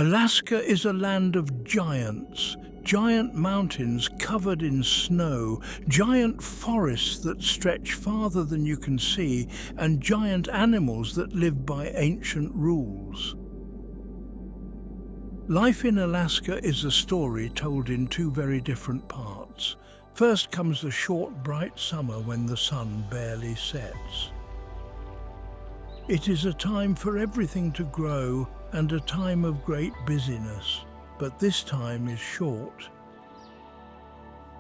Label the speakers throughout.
Speaker 1: Alaska is a land of giants, giant mountains covered in snow, giant forests that stretch farther than you can see, and giant animals that live by ancient rules. Life in Alaska is a story told in two very different parts. First comes the short, bright summer when the sun barely sets. It is a time for everything to grow and a time of great busyness, but this time is short.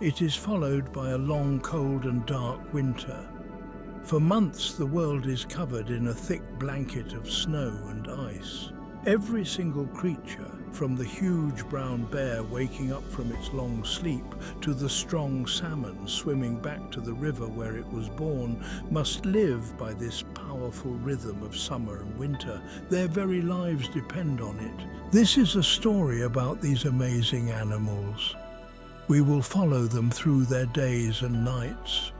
Speaker 1: It is followed by a long, cold and dark winter. For months the world is covered in a thick blanket of snow and ice. Every single creature, from the huge brown bear waking up from its long sleep to the strong salmon swimming back to the river where it was born, must live by this powerful rhythm of summer and winter. Their very lives depend on it. This is a story about these amazing animals. We will follow them through their days and nights.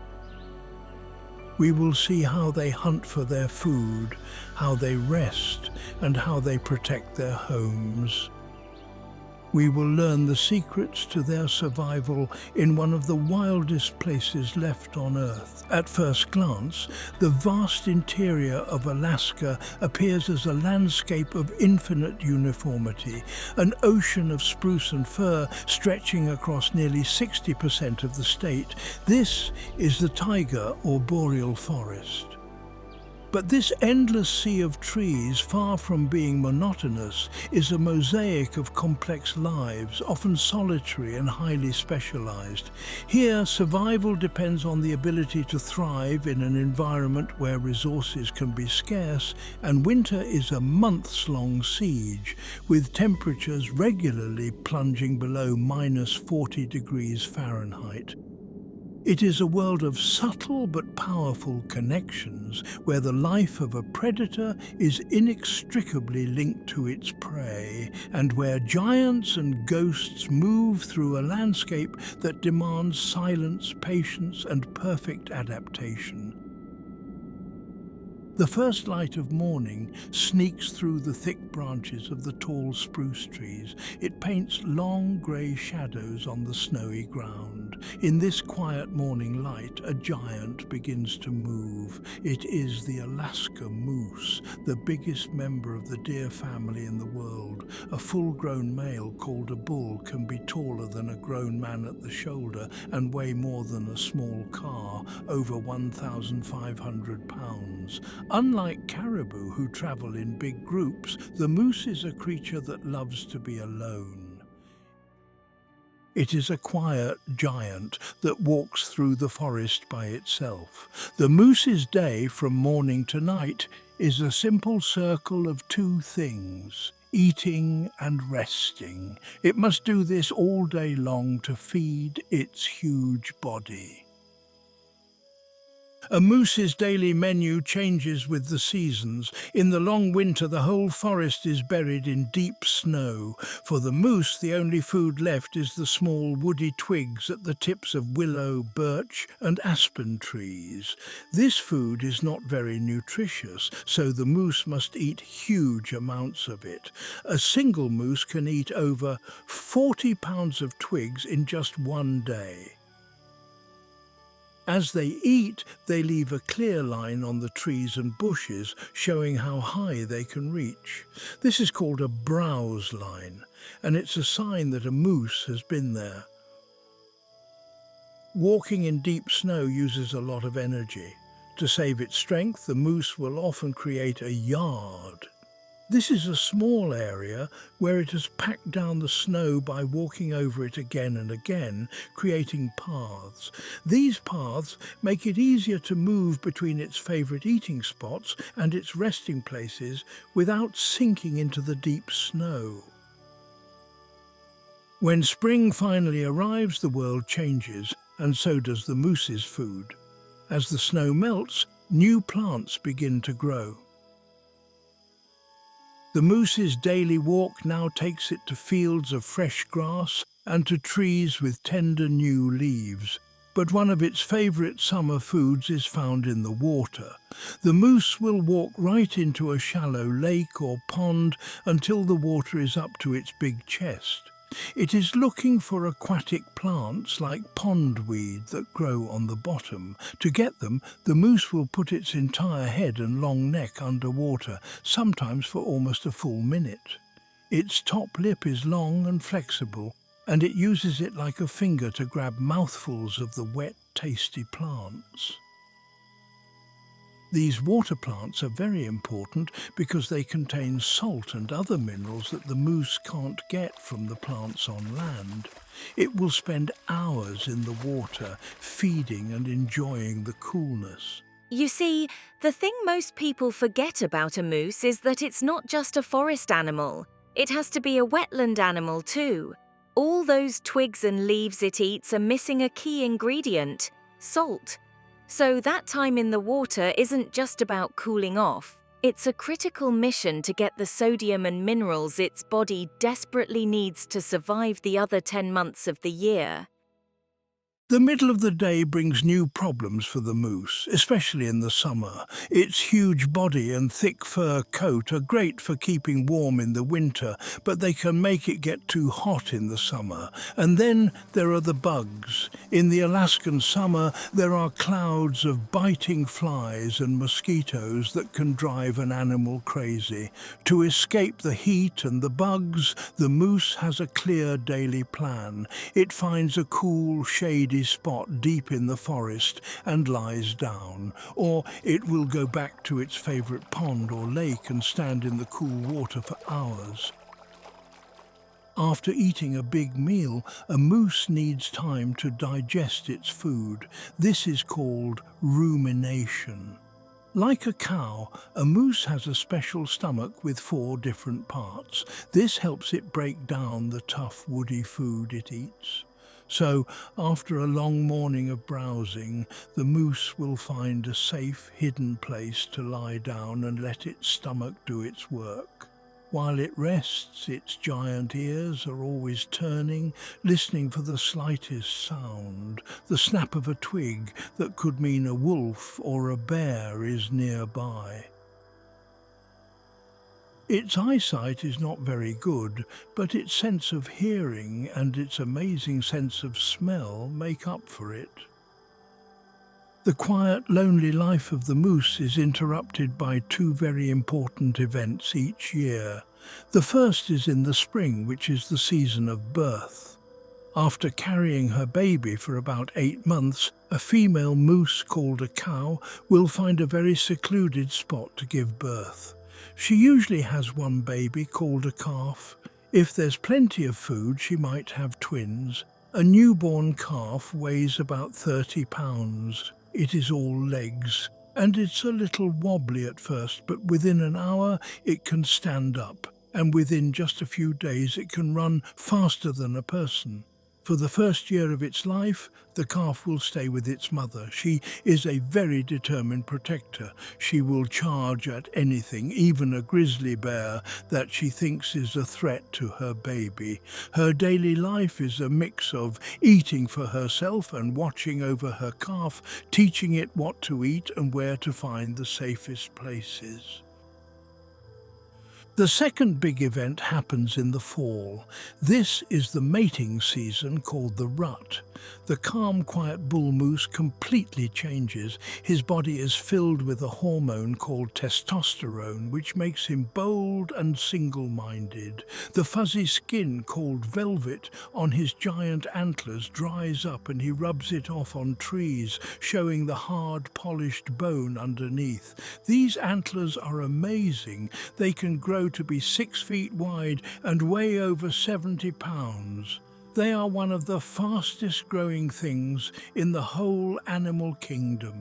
Speaker 1: We will see how they hunt for their food, how they rest, and how they protect their homes. We will learn the secrets to their survival in one of the wildest places left on Earth. At first glance, the vast interior of Alaska appears as a landscape of infinite uniformity, an ocean of spruce and fir stretching across nearly 60% of the state. This is the taiga or boreal forest. But this endless sea of trees, far from being monotonous, is a mosaic of complex lives, often solitary and highly specialized. Here, survival depends on the ability to thrive in an environment where resources can be scarce, and winter is a months-long siege, with temperatures regularly plunging below -40 degrees Fahrenheit. It is a world of subtle but powerful connections where the life of a predator is inextricably linked to its prey, and where giants and ghosts move through a landscape that demands silence, patience, and perfect adaptation. The first light of morning sneaks through the thick branches of the tall spruce trees. It paints long grey shadows on the snowy ground. In this quiet morning light, a giant begins to move. It is the Alaska moose, the biggest member of the deer family in the world. A full-grown male called a bull can be taller than a grown man at the shoulder and weigh more than a small car, over 1,500 pounds. Unlike caribou, who travel in big groups, the moose is a creature that loves to be alone. It is a quiet giant that walks through the forest by itself. The moose's day from morning to night is a simple circle of two things: eating and resting. It must do this all day long to feed its huge body. A moose's daily menu changes with the seasons. In the long winter, the whole forest is buried in deep snow. For the moose, the only food left is the small woody twigs at the tips of willow, birch, and aspen trees. This food is not very nutritious, so the moose must eat huge amounts of it. A single moose can eat over 40 pounds of twigs in just one day. As they eat, they leave a clear line on the trees and bushes, showing how high they can reach. This is called a browse line, and it's a sign that a moose has been there. Walking in deep snow uses a lot of energy. To save its strength, the moose will often create a yard. This is a small area where it has packed down the snow by walking over it again and again, creating paths. These paths make it easier to move between its favourite eating spots and its resting places without sinking into the deep snow. When spring finally arrives, the world changes, and so does the moose's food. As the snow melts, new plants begin to grow. The moose's daily walk now takes it to fields of fresh grass and to trees with tender new leaves. but one of its favorite summer foods is found in the water. The moose will walk right into a shallow lake or pond until the water is up to its big chest. It is looking for aquatic plants like pondweed that grow on the bottom. To get them, the moose will put its entire head and long neck underwater, sometimes for almost a full minute. Its top lip is long and flexible, and it uses it like a finger to grab mouthfuls of the wet, tasty plants. These water plants are very important because they contain salt and other minerals that the moose can't get from the plants on land. It will spend hours in the water, feeding and enjoying the coolness.
Speaker 2: You see, the thing most people forget about a moose is that it's not just a forest animal. It has to be a wetland animal too. All those twigs and leaves it eats are missing a key ingredient, salt. So that time in the water isn't just about cooling off. It's a critical mission to get the sodium and minerals its body desperately needs to survive the other 10 months of the year.
Speaker 1: The middle of the day brings new problems for the moose, especially in the summer. Its huge body and thick fur coat are great for keeping warm in the winter, but they can make it get too hot in the summer. And then there are the bugs. In the Alaskan summer, there are clouds of biting flies and mosquitoes that can drive an animal crazy. To escape the heat and the bugs, the moose has a clear daily plan. It finds a cool, shady spot deep in the forest and lies down, or it will go back to its favorite pond or lake and stand in the cool water for hours. After eating a big meal, a moose needs time to digest its food. This is called rumination. Like a cow, a moose has a special stomach with 4 different parts. This helps it break down the tough, woody food it eats. So, after a long morning of browsing, the moose will find a safe, hidden place to lie down and let its stomach do its work. While it rests, its giant ears are always turning, listening for the slightest sound, the snap of a twig that could mean a wolf or a bear is nearby. Its eyesight is not very good, but its sense of hearing and its amazing sense of smell make up for it. The quiet, lonely life of the moose is interrupted by 2 very important events each year. The first is in the spring, which is the season of birth. After carrying her baby for about 8 months, a female moose called a cow will find a very secluded spot to give birth. She usually has 1 baby called a calf. If there's plenty of food, she might have twins. A newborn calf weighs about 30 pounds. It is all legs, and it's a little wobbly at first, but within an hour it can stand up, and within just a few days it can run faster than a person. For the first year of its life, the calf will stay with its mother. She is a very determined protector. She will charge at anything, even a grizzly bear, that she thinks is a threat to her baby. Her daily life is a mix of eating for herself and watching over her calf, teaching it what to eat and where to find the safest places. The second big event happens in the fall. This is the mating season called the rut. The calm, quiet bull moose completely changes. His body is filled with a hormone called testosterone, which makes him bold and single-minded. The fuzzy skin called velvet on his giant antlers dries up and he rubs it off on trees, showing the hard, polished bone underneath. These antlers are amazing. They can grow to be 6 feet wide and weigh over 70 pounds. They are one of the fastest growing things in the whole animal kingdom.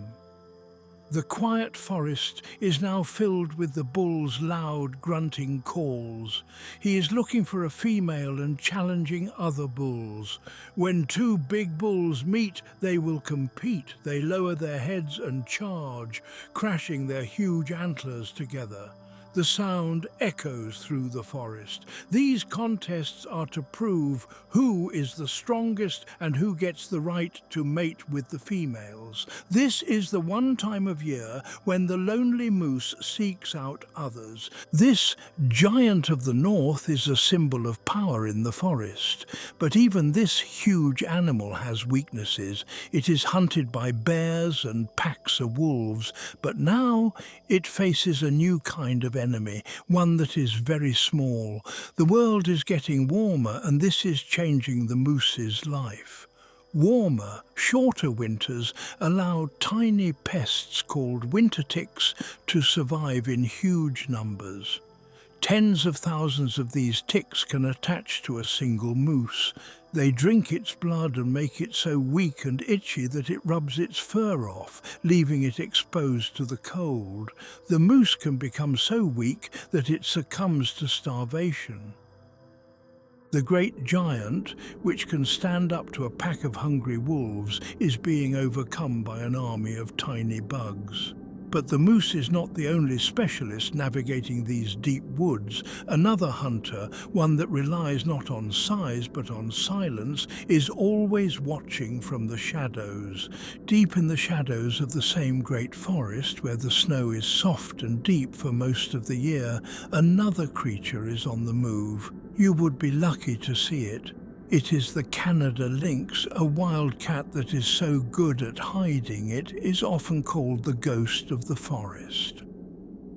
Speaker 1: The quiet forest is now filled with the bull's loud grunting calls. He is looking for a female and challenging other bulls. When 2 big bulls meet, they will compete. They lower their heads and charge, crashing their huge antlers together. The sound echoes through the forest. These contests are to prove who is the strongest and who gets the right to mate with the females. This is the one time of year when the lonely moose seeks out others. This giant of the north is a symbol of power in the forest. But even this huge animal has weaknesses. It is hunted by bears and packs of wolves, but now it faces a new kind of enemy, one that is very small. The world is getting warmer, and this is changing the moose's life. Warmer, shorter winters allow tiny pests called winter ticks to survive in huge numbers. Tens of thousands of these ticks can attach to a single moose. They drink its blood and make it so weak and itchy that it rubs its fur off, leaving it exposed to the cold. The moose can become so weak that it succumbs to starvation. The great giant, which can stand up to a pack of hungry wolves, is being overcome by an army of tiny bugs. But the moose is not the only specialist navigating these deep woods. Another hunter, one that relies not on size but on silence, is always watching from the shadows. Deep in the shadows of the same great forest, where the snow is soft and deep for most of the year, another creature is on the move. You would be lucky to see it. It is the Canada lynx, a wild cat that is so good at hiding it is often called the ghost of the forest.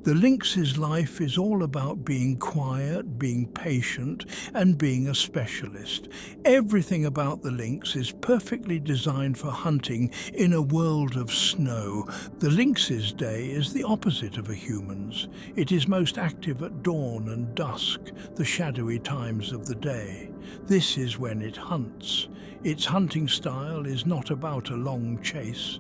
Speaker 1: The lynx's life is all about being quiet, being patient, and being a specialist. Everything about the lynx is perfectly designed for hunting in a world of snow. The lynx's day is the opposite of a human's. It is most active at dawn and dusk, the shadowy times of the day. This is when it hunts. Its hunting style is not about a long chase.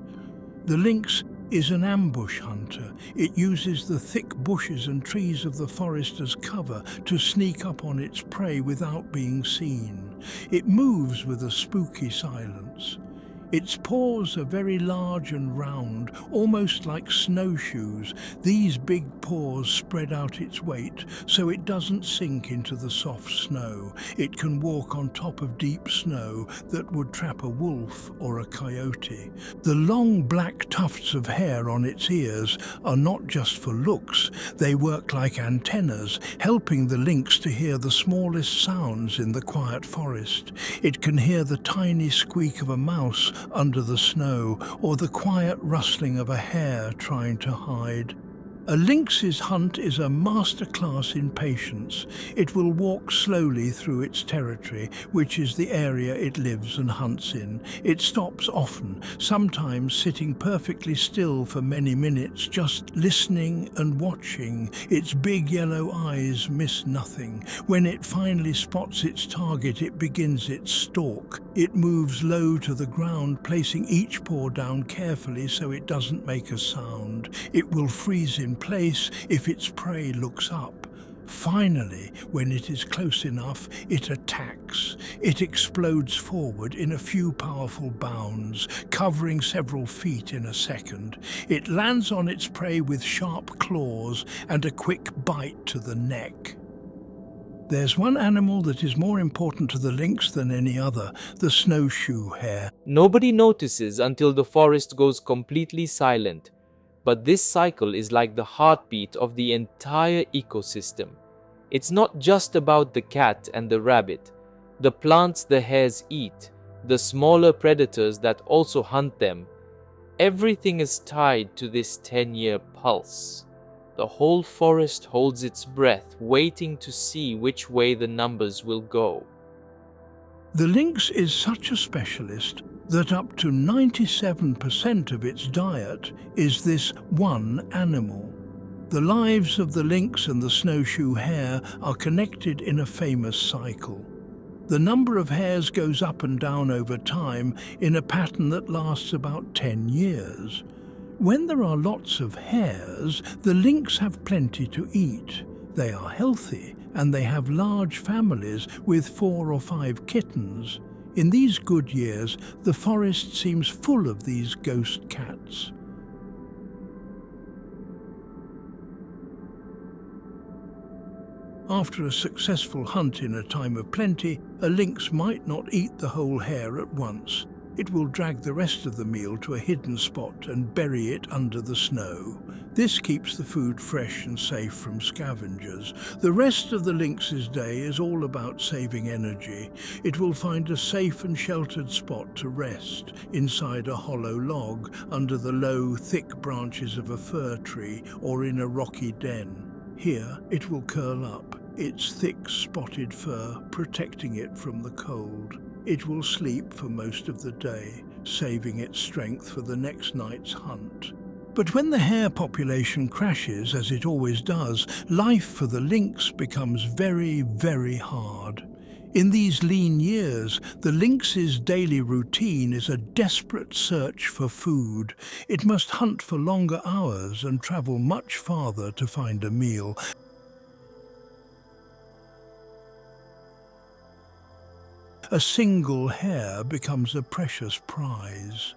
Speaker 1: The lynx is an ambush hunter. It uses the thick bushes and trees of the forest as cover to sneak up on its prey without being seen. It moves with a spooky silence. Its paws are very large and round, almost like snowshoes. These big paws spread out its weight so it doesn't sink into the soft snow. It can walk on top of deep snow that would trap a wolf or a coyote. The long black tufts of hair on its ears are not just for looks. They work like antennas, helping the lynx to hear the smallest sounds in the quiet forest. It can hear the tiny squeak of a mouse under the snow, or the quiet rustling of a hare trying to hide. A lynx's hunt is a masterclass in patience. It will walk slowly through its territory, which is the area it lives and hunts in. It stops often, sometimes sitting perfectly still for many minutes, just listening and watching. Its big yellow eyes miss nothing. When it finally spots its target, it begins its stalk. It moves low to the ground, placing each paw down carefully so it doesn't make a sound. It will freeze in place if its prey looks up. Finally, when it is close enough, it attacks. It explodes forward in a few powerful bounds, covering several feet in a second. It lands on its prey with sharp claws and a quick bite to the neck. There's one animal that is more important to the lynx than any other, the snowshoe hare.
Speaker 3: Nobody notices until the forest goes completely silent. But this cycle is like the heartbeat of the entire ecosystem. It's not just about the cat and the rabbit, the plants the hares eat, the smaller predators that also hunt them. Everything is tied to this 10-year pulse. The whole forest holds its breath, waiting to see which way the numbers will go.
Speaker 1: The lynx is such a specialist that up to 97% of its diet is this one animal. The lives of the lynx and the snowshoe hare are connected in a famous cycle. The number of hares goes up and down over time in a pattern that lasts about 10 years. When there are lots of hares, the lynx have plenty to eat. They are healthy and they have large families with 4 or 5 kittens. In these good years, the forest seems full of these ghost cats. After a successful hunt in a time of plenty, a lynx might not eat the whole hare at once. It will drag the rest of the meal to a hidden spot and bury it under the snow. This keeps the food fresh and safe from scavengers. The rest of the lynx's day is all about saving energy. It will find a safe and sheltered spot to rest, inside a hollow log, under the low, thick branches of a fir tree, or in a rocky den. Here it will curl up, its thick spotted fur protecting it from the cold. It will sleep for most of the day, saving its strength for the next night's hunt. But when the hare population crashes, as it always does, life for the lynx becomes very, very hard. In these lean years, the lynx's daily routine is a desperate search for food. It must hunt for longer hours and travel much farther to find a meal. A single hare becomes a precious prize.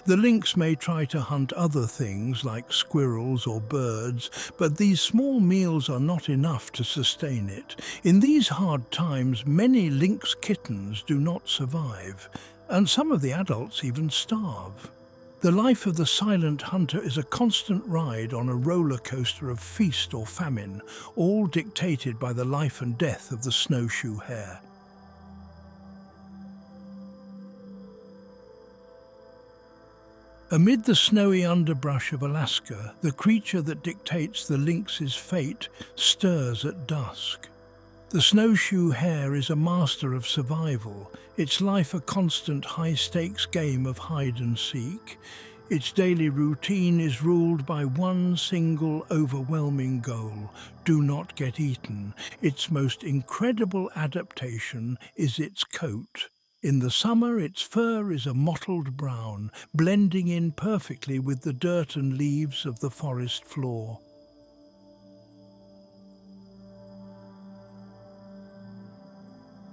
Speaker 1: The lynx may try to hunt other things like squirrels or birds, but these small meals are not enough to sustain it. In these hard times, many lynx kittens do not survive, and some of the adults even starve. The life of the silent hunter is a constant ride on a roller coaster of feast or famine, all dictated by the life and death of the snowshoe hare. Amid the snowy underbrush of Alaska, the creature that dictates the lynx's fate stirs at dusk. The snowshoe hare is a master of survival, its life a constant high-stakes game of hide and seek. Its daily routine is ruled by one single overwhelming goal: do not get eaten. Its most incredible adaptation is its coat. In the summer, its fur is a mottled brown, blending in perfectly with the dirt and leaves of the forest floor.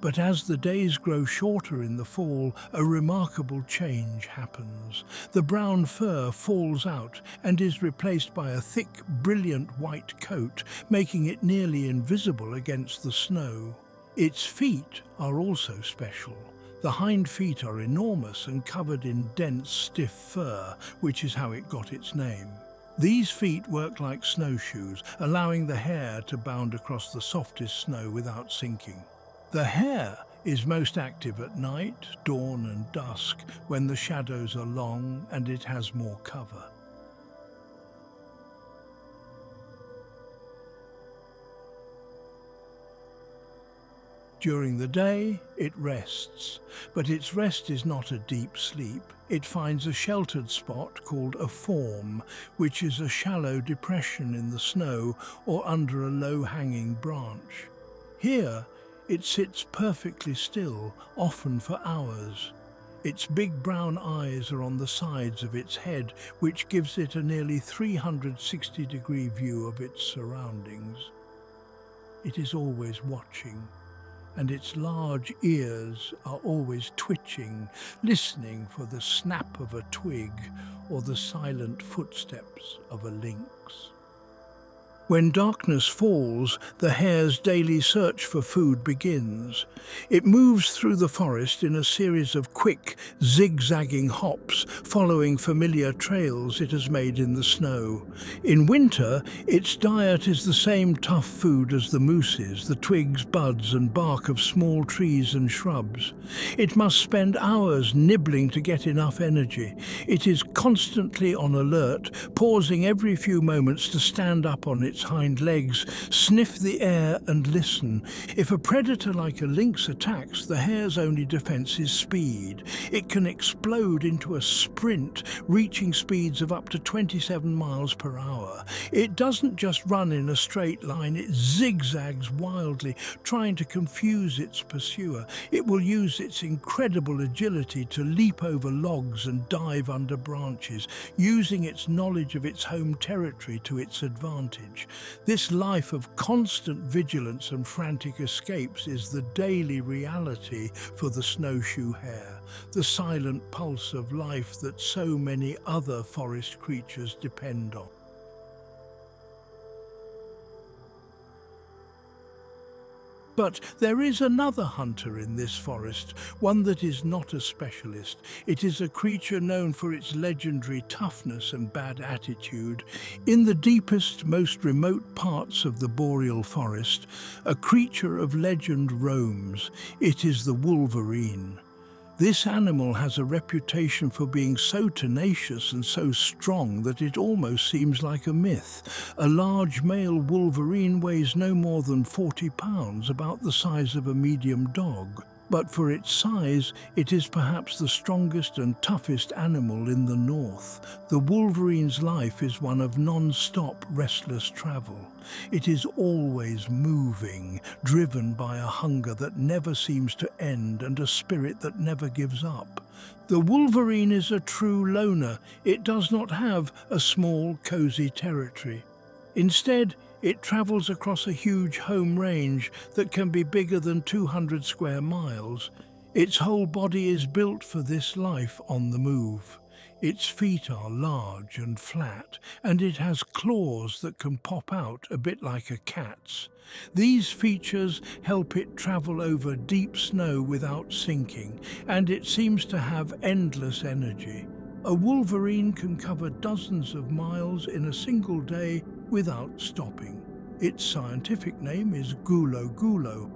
Speaker 1: But as the days grow shorter in the fall, a remarkable change happens. The brown fur falls out and is replaced by a thick, brilliant white coat, making it nearly invisible against the snow. Its feet are also special. The hind feet are enormous and covered in dense, stiff fur, which is how it got its name. These feet work like snowshoes, allowing the hare to bound across the softest snow without sinking. The hare is most active at night, dawn and dusk, when the shadows are long and it has more cover. During the day, it rests, but its rest is not a deep sleep. It finds a sheltered spot called a form, which is a shallow depression in the snow or under a low-hanging branch. Here, it sits perfectly still, often for hours. Its big brown eyes are on the sides of its head, which gives it a nearly 360-degree view of its surroundings. It is always watching, and its large ears are always twitching, listening for the snap of a twig or the silent footsteps of a lynx. When darkness falls, the hare's daily search for food begins. It moves through the forest in a series of quick, zigzagging hops, following familiar trails it has made in the snow. In winter, its diet is the same tough food as the moose's, the twigs, buds and bark of small trees and shrubs. It must spend hours nibbling to get enough energy. It is constantly on alert, pausing every few moments to stand up on its hind legs, sniff the air and listen. If a predator like a lynx attacks, the hare's only defense is speed. It can explode into a sprint, reaching speeds of up to 27 miles per hour. It doesn't just run in a straight line, it zigzags wildly, trying to confuse its pursuer. It will use its incredible agility to leap over logs and dive under branches, using its knowledge of its home territory to its advantage. This life of constant vigilance and frantic escapes is the daily reality for the snowshoe hare, the silent pulse of life that so many other forest creatures depend on. But there is another hunter in this forest, one that is not a specialist. It is a creature known for its legendary toughness and bad attitude. In the deepest, most remote parts of the boreal forest, a creature of legend roams. It is the wolverine. This animal has a reputation for being so tenacious and so strong that it almost seems like a myth. A large male wolverine weighs no more than 40 pounds, about the size of a medium dog. But for its size, it is perhaps the strongest and toughest animal in the north. The wolverine's life is one of non-stop restless travel. It is always moving, driven by a hunger that never seems to end and a spirit that never gives up. The wolverine is a true loner. It does not have a small, cozy territory. Instead, it travels across a huge home range that can be bigger than 200 square miles. Its whole body is built for this life on the move. Its feet are large and flat, and it has claws that can pop out a bit like a cat's. These features help it travel over deep snow without sinking, and it seems to have endless energy. A wolverine can cover dozens of miles in a single day without stopping. Its scientific name is gulo,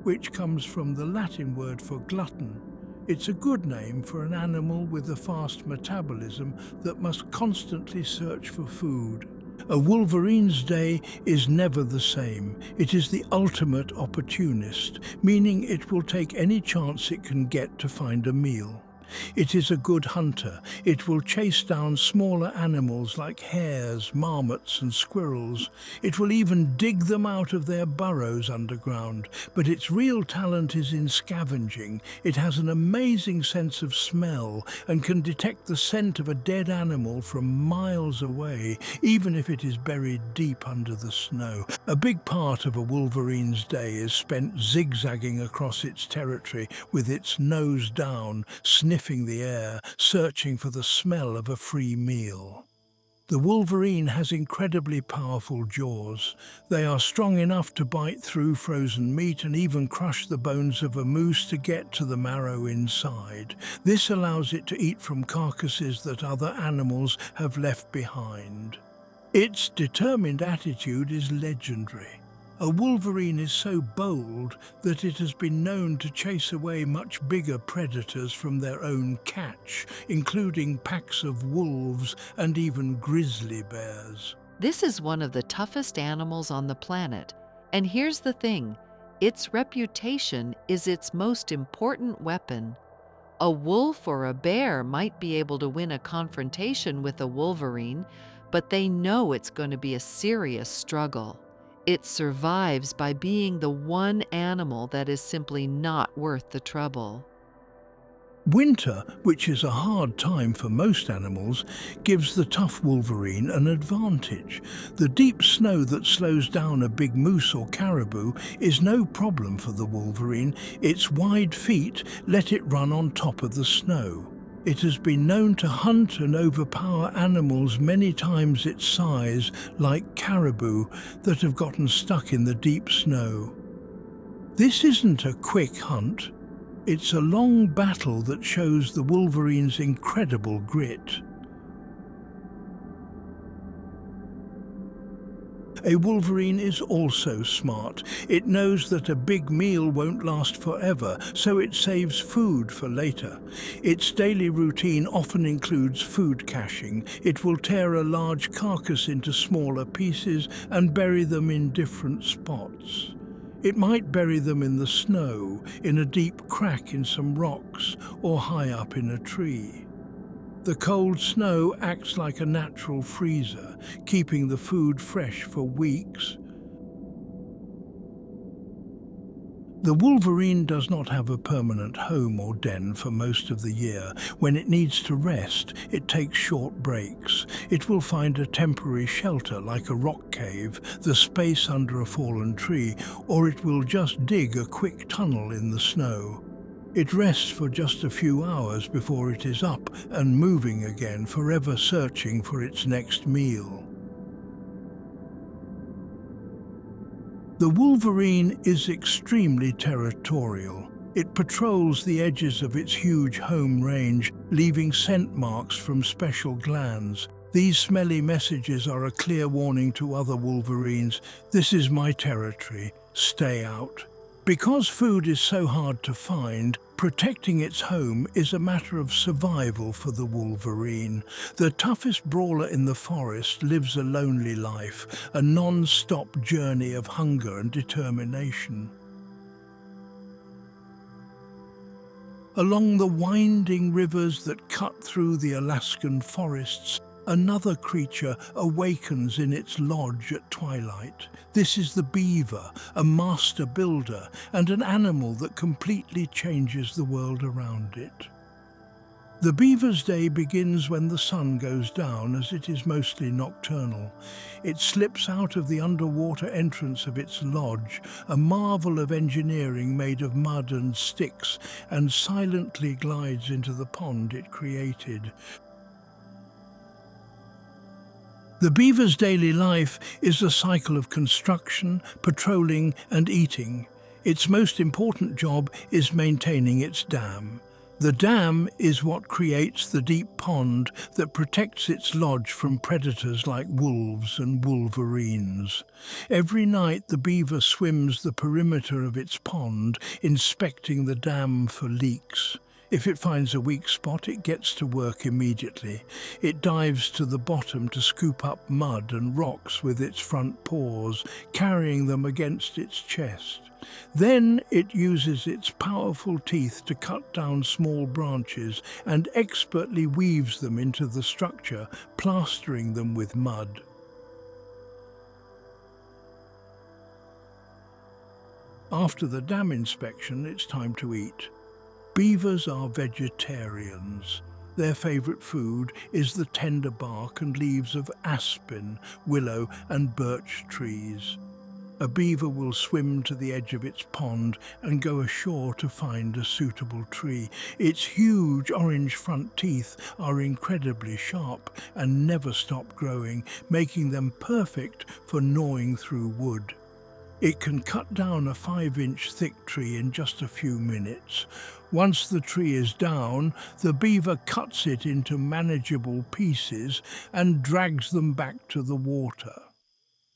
Speaker 1: which comes from the Latin word for glutton. It's a good name for an animal with a fast metabolism that must constantly search for food. A wolverine's day is never the same. It is the ultimate opportunist, meaning it will take any chance it can get to find a meal. It is a good hunter. It will chase down smaller animals like hares, marmots and squirrels. It will even dig them out of their burrows underground. But its real talent is in scavenging. It has an amazing sense of smell and can detect the scent of a dead animal from miles away, even if it is buried deep under the snow. A big part of a wolverine's day is spent zigzagging across its territory with its nose down, sniffing the air, searching for the smell of a free meal. The wolverine has incredibly powerful jaws. They are strong enough to bite through frozen meat and even crush the bones of a moose to get to the marrow inside. This allows it to eat from carcasses that other animals have left behind. Its determined attitude is legendary. A wolverine is so bold that it has been known to chase away much bigger predators from their own catch, including packs of wolves and even grizzly bears.
Speaker 4: This is one of the toughest animals on the planet. And here's the thing, its reputation is its most important weapon. A wolf or a bear might be able to win a confrontation with a wolverine, but they know it's going to be a serious struggle. It survives by being the one animal that is simply not worth the trouble.
Speaker 1: Winter, which is a hard time for most animals, gives the tough wolverine an advantage. The deep snow that slows down a big moose or caribou is no problem for the wolverine. Its wide feet let it run on top of the snow. It has been known to hunt and overpower animals many times its size, like caribou, that have gotten stuck in the deep snow. This isn't a quick hunt. It's a long battle that shows the wolverine's incredible grit. A wolverine is also smart. It knows that a big meal won't last forever, so it saves food for later. Its daily routine often includes food caching. It will tear a large carcass into smaller pieces and bury them in different spots. It might bury them in the snow, in a deep crack in some rocks, or high up in a tree. The cold snow acts like a natural freezer, keeping the food fresh for weeks. The wolverine does not have a permanent home or den for most of the year. When it needs to rest, it takes short breaks. It will find a temporary shelter like a rock cave, the space under a fallen tree, or it will just dig a quick tunnel in the snow. It rests for just a few hours before it is up and moving again, forever searching for its next meal. The wolverine is extremely territorial. It patrols the edges of its huge home range, leaving scent marks from special glands. These smelly messages are a clear warning to other wolverines. This is my territory. Stay out. Because food is so hard to find, protecting its home is a matter of survival for the wolverine. The toughest brawler in the forest lives a lonely life, a non-stop journey of hunger and determination. Along the winding rivers that cut through the Alaskan forests, another creature awakens in its lodge at twilight. This is the beaver, a master builder and an animal that completely changes the world around it. The beaver's day begins when the sun goes down, as it is mostly nocturnal. It slips out of the underwater entrance of its lodge, a marvel of engineering made of mud and sticks, and silently glides into the pond it created. The beaver's daily life is a cycle of construction, patrolling, and eating. Its most important job is maintaining its dam. The dam is what creates the deep pond that protects its lodge from predators like wolves and wolverines. Every night the beaver swims the perimeter of its pond, inspecting the dam for leaks. If it finds a weak spot, it gets to work immediately. It dives to the bottom to scoop up mud and rocks with its front paws, carrying them against its chest. Then it uses its powerful teeth to cut down small branches and expertly weaves them into the structure, plastering them with mud. After the dam inspection, it's time to eat. Beavers are vegetarians. Their favorite food is the tender bark and leaves of aspen, willow, and birch trees. A beaver will swim to the edge of its pond and go ashore to find a suitable tree. Its huge orange front teeth are incredibly sharp and never stop growing, making them perfect for gnawing through wood. It can cut down a 5-inch thick tree in just a few minutes. Once the tree is down, the beaver cuts it into manageable pieces and drags them back to the water.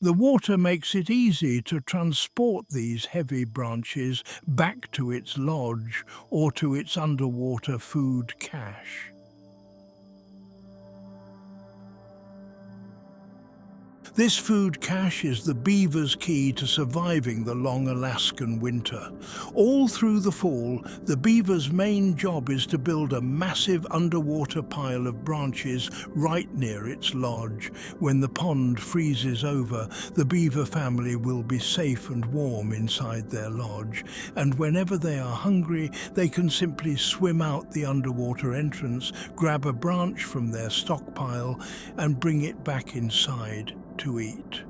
Speaker 1: The water makes it easy to transport these heavy branches back to its lodge or to its underwater food cache. This food cache is the beaver's key to surviving the long Alaskan winter. All through the fall, the beaver's main job is to build a massive underwater pile of branches right near its lodge. When the pond freezes over, the beaver family will be safe and warm inside their lodge, and whenever they are hungry, they can simply swim out the underwater entrance, grab a branch from their stockpile, and bring it back inside to eat.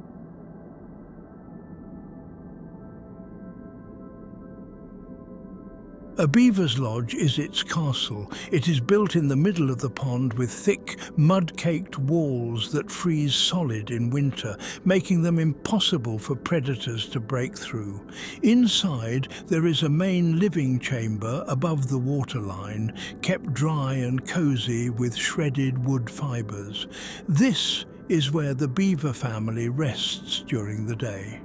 Speaker 1: A beaver's lodge is its castle. It is built in the middle of the pond with thick, mud-caked walls that freeze solid in winter, making them impossible for predators to break through. Inside, there is a main living chamber above the waterline, kept dry and cozy with shredded wood fibers. This is where the beaver family rests during the day.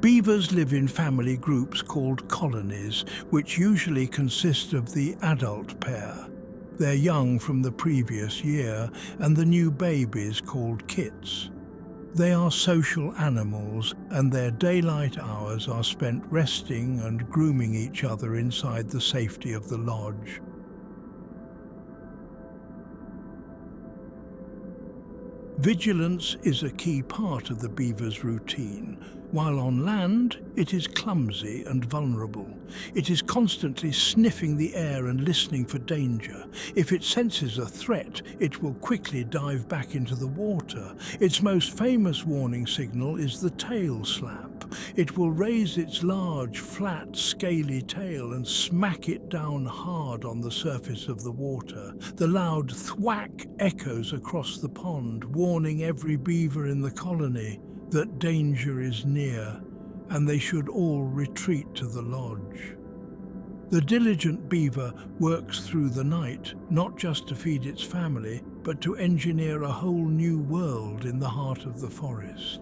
Speaker 1: Beavers live in family groups called colonies, which usually consist of the adult pair, their young from the previous year, and the new babies called kits. They are social animals, and their daylight hours are spent resting and grooming each other inside the safety of the lodge. Vigilance is a key part of the beaver's routine. While on land, it is clumsy and vulnerable. It is constantly sniffing the air and listening for danger. If it senses a threat, it will quickly dive back into the water. Its most famous warning signal is the tail slap. It will raise its large, flat, scaly tail and smack it down hard on the surface of the water. The loud thwack echoes across the pond, warning every beaver in the colony that danger is near. and they should all retreat to the lodge. The diligent beaver works through the night, not just to feed its family, but to engineer a whole new world in the heart of the forest.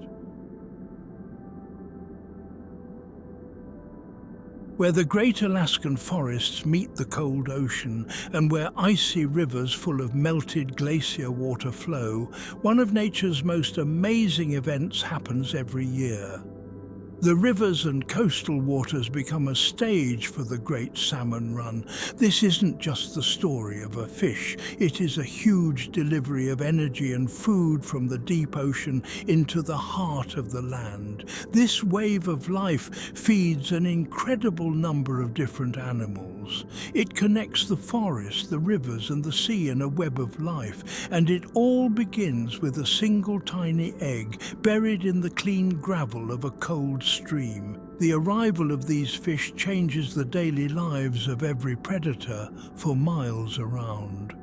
Speaker 1: Where the great Alaskan forests meet the cold ocean and where icy rivers full of melted glacier water flow, one of nature's most amazing events happens every year. The rivers and coastal waters become a stage for the great salmon run. This isn't just the story of a fish, it is a huge delivery of energy and food from the deep ocean into the heart of the land. This wave of life feeds an incredible number of different animals. It connects the forest, the rivers and the sea in a web of life, and it all begins with a single tiny egg buried in the clean gravel of a cold stream. The arrival of these fish changes the daily lives of every predator for miles around.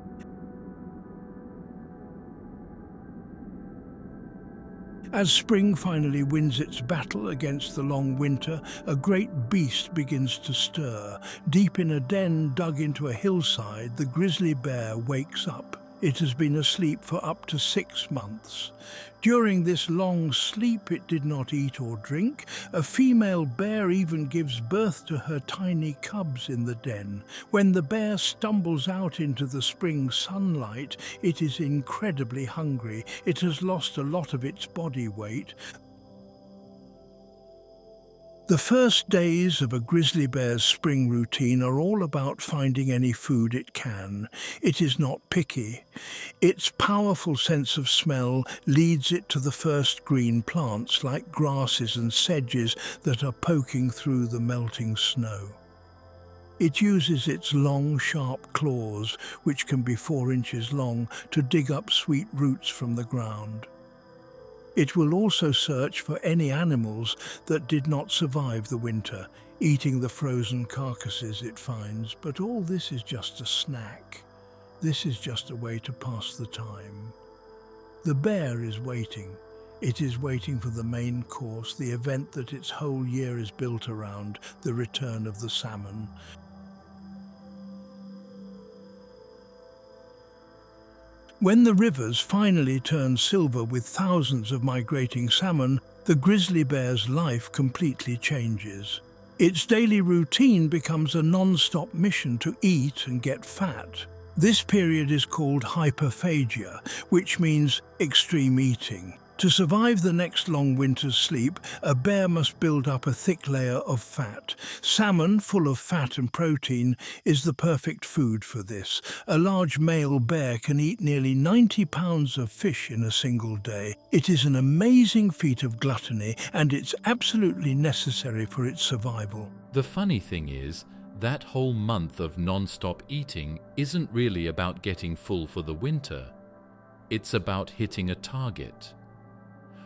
Speaker 1: As spring finally wins its battle against the long winter, a great beast begins to stir. Deep in a den dug into a hillside, the grizzly bear wakes up. It has been asleep for up to 6 months. During this long sleep, it did not eat or drink. A female bear even gives birth to her tiny cubs in the den. When the bear stumbles out into the spring sunlight, it is incredibly hungry. It has lost a lot of its body weight. The first days of a grizzly bear's spring routine are all about finding any food it can. It is not picky. Its powerful sense of smell leads it to the first green plants like grasses and sedges that are poking through the melting snow. It uses its long, sharp claws, which can be 4 inches long, to dig up sweet roots from the ground. It will also search for any animals that did not survive the winter, eating the frozen carcasses it finds. But all this is just a snack. This is just a way to pass the time. The bear is waiting. It is waiting for the main course, the event that its whole year is built around, the return of the salmon. When the rivers finally turn silver with thousands of migrating salmon, the grizzly bear's life completely changes. Its daily routine becomes a non-stop mission to eat and get fat. This period is called hyperphagia, which means extreme eating. To survive the next long winter's sleep, a bear must build up a thick layer of fat. Salmon, full of fat and protein, is the perfect food for this. A large male bear can eat nearly 90 pounds of fish in a single day. It is an amazing feat of gluttony, and it's absolutely necessary for its survival.
Speaker 5: The funny thing is, that whole month of non-stop eating isn't really about getting full for the winter. It's about hitting a target.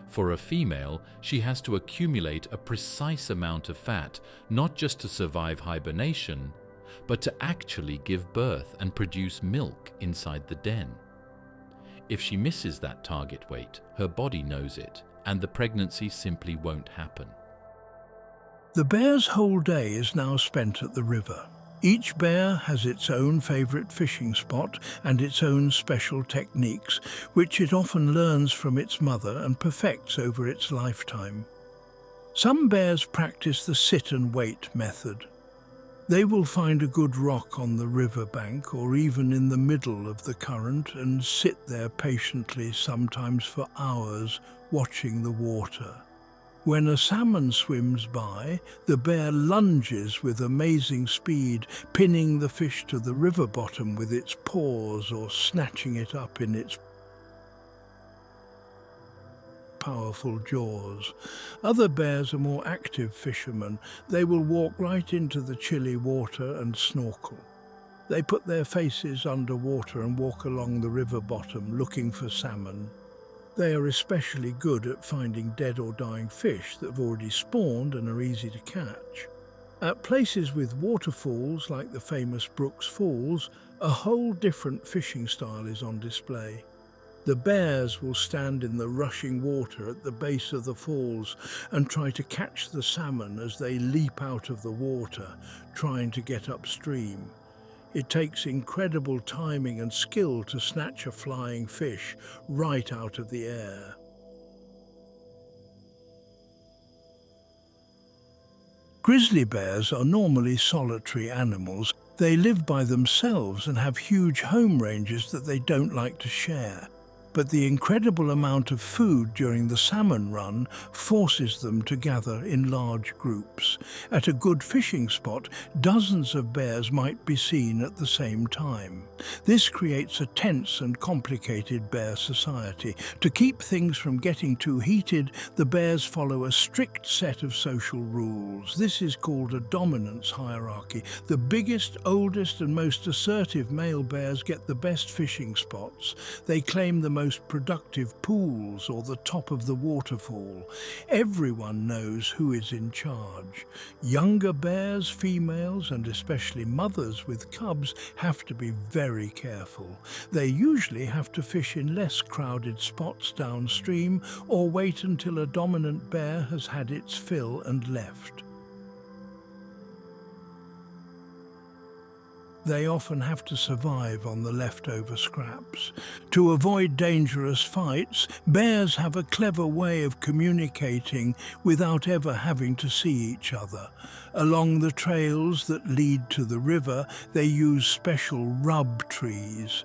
Speaker 5: For a female, she has to accumulate a precise amount of fat, not just to survive hibernation, but to actually give birth and produce milk inside the den. If she misses that target weight, her body knows it, and the pregnancy simply won't happen.
Speaker 1: The bear's whole day is now spent at the river. Each bear has its own favorite fishing spot and its own special techniques, which it often learns from its mother and perfects over its lifetime. Some bears practice the sit and wait method. They will find a good rock on the river bank or even in the middle of the current and sit there patiently, sometimes for hours, watching the water. When a salmon swims by, the bear lunges with amazing speed, pinning the fish to the river bottom with its paws or snatching it up in its powerful jaws. Other bears are more active fishermen. They will walk right into the chilly water and snorkel. They put their faces underwater and walk along the river bottom looking for salmon. They are especially good at finding dead or dying fish that have already spawned and are easy to catch. At places with waterfalls like the famous Brooks Falls, a whole different fishing style is on display. The bears will stand in the rushing water at the base of the falls and try to catch the salmon as they leap out of the water, trying to get upstream. It takes incredible timing and skill to snatch a flying fish right out of the air. Grizzly bears are normally solitary animals. They live by themselves and have huge home ranges that they don't like to share. But the incredible amount of food during the salmon run forces them to gather in large groups. At a good fishing spot, dozens of bears might be seen at the same time. This creates a tense and complicated bear society. To keep things from getting too heated, the bears follow a strict set of social rules. This is called a dominance hierarchy. The biggest, oldest and most assertive male bears get the best fishing spots. They claim the most productive pools or the top of the waterfall. Everyone knows who is in charge. Younger bears, females, and especially mothers with cubs have to be very careful. They usually have to fish in less crowded spots downstream or wait until a dominant bear has had its fill and left. They often have to survive on the leftover scraps. To avoid dangerous fights, bears have a clever way of communicating without ever having to see each other. Along the trails that lead to the river, they use special rub trees.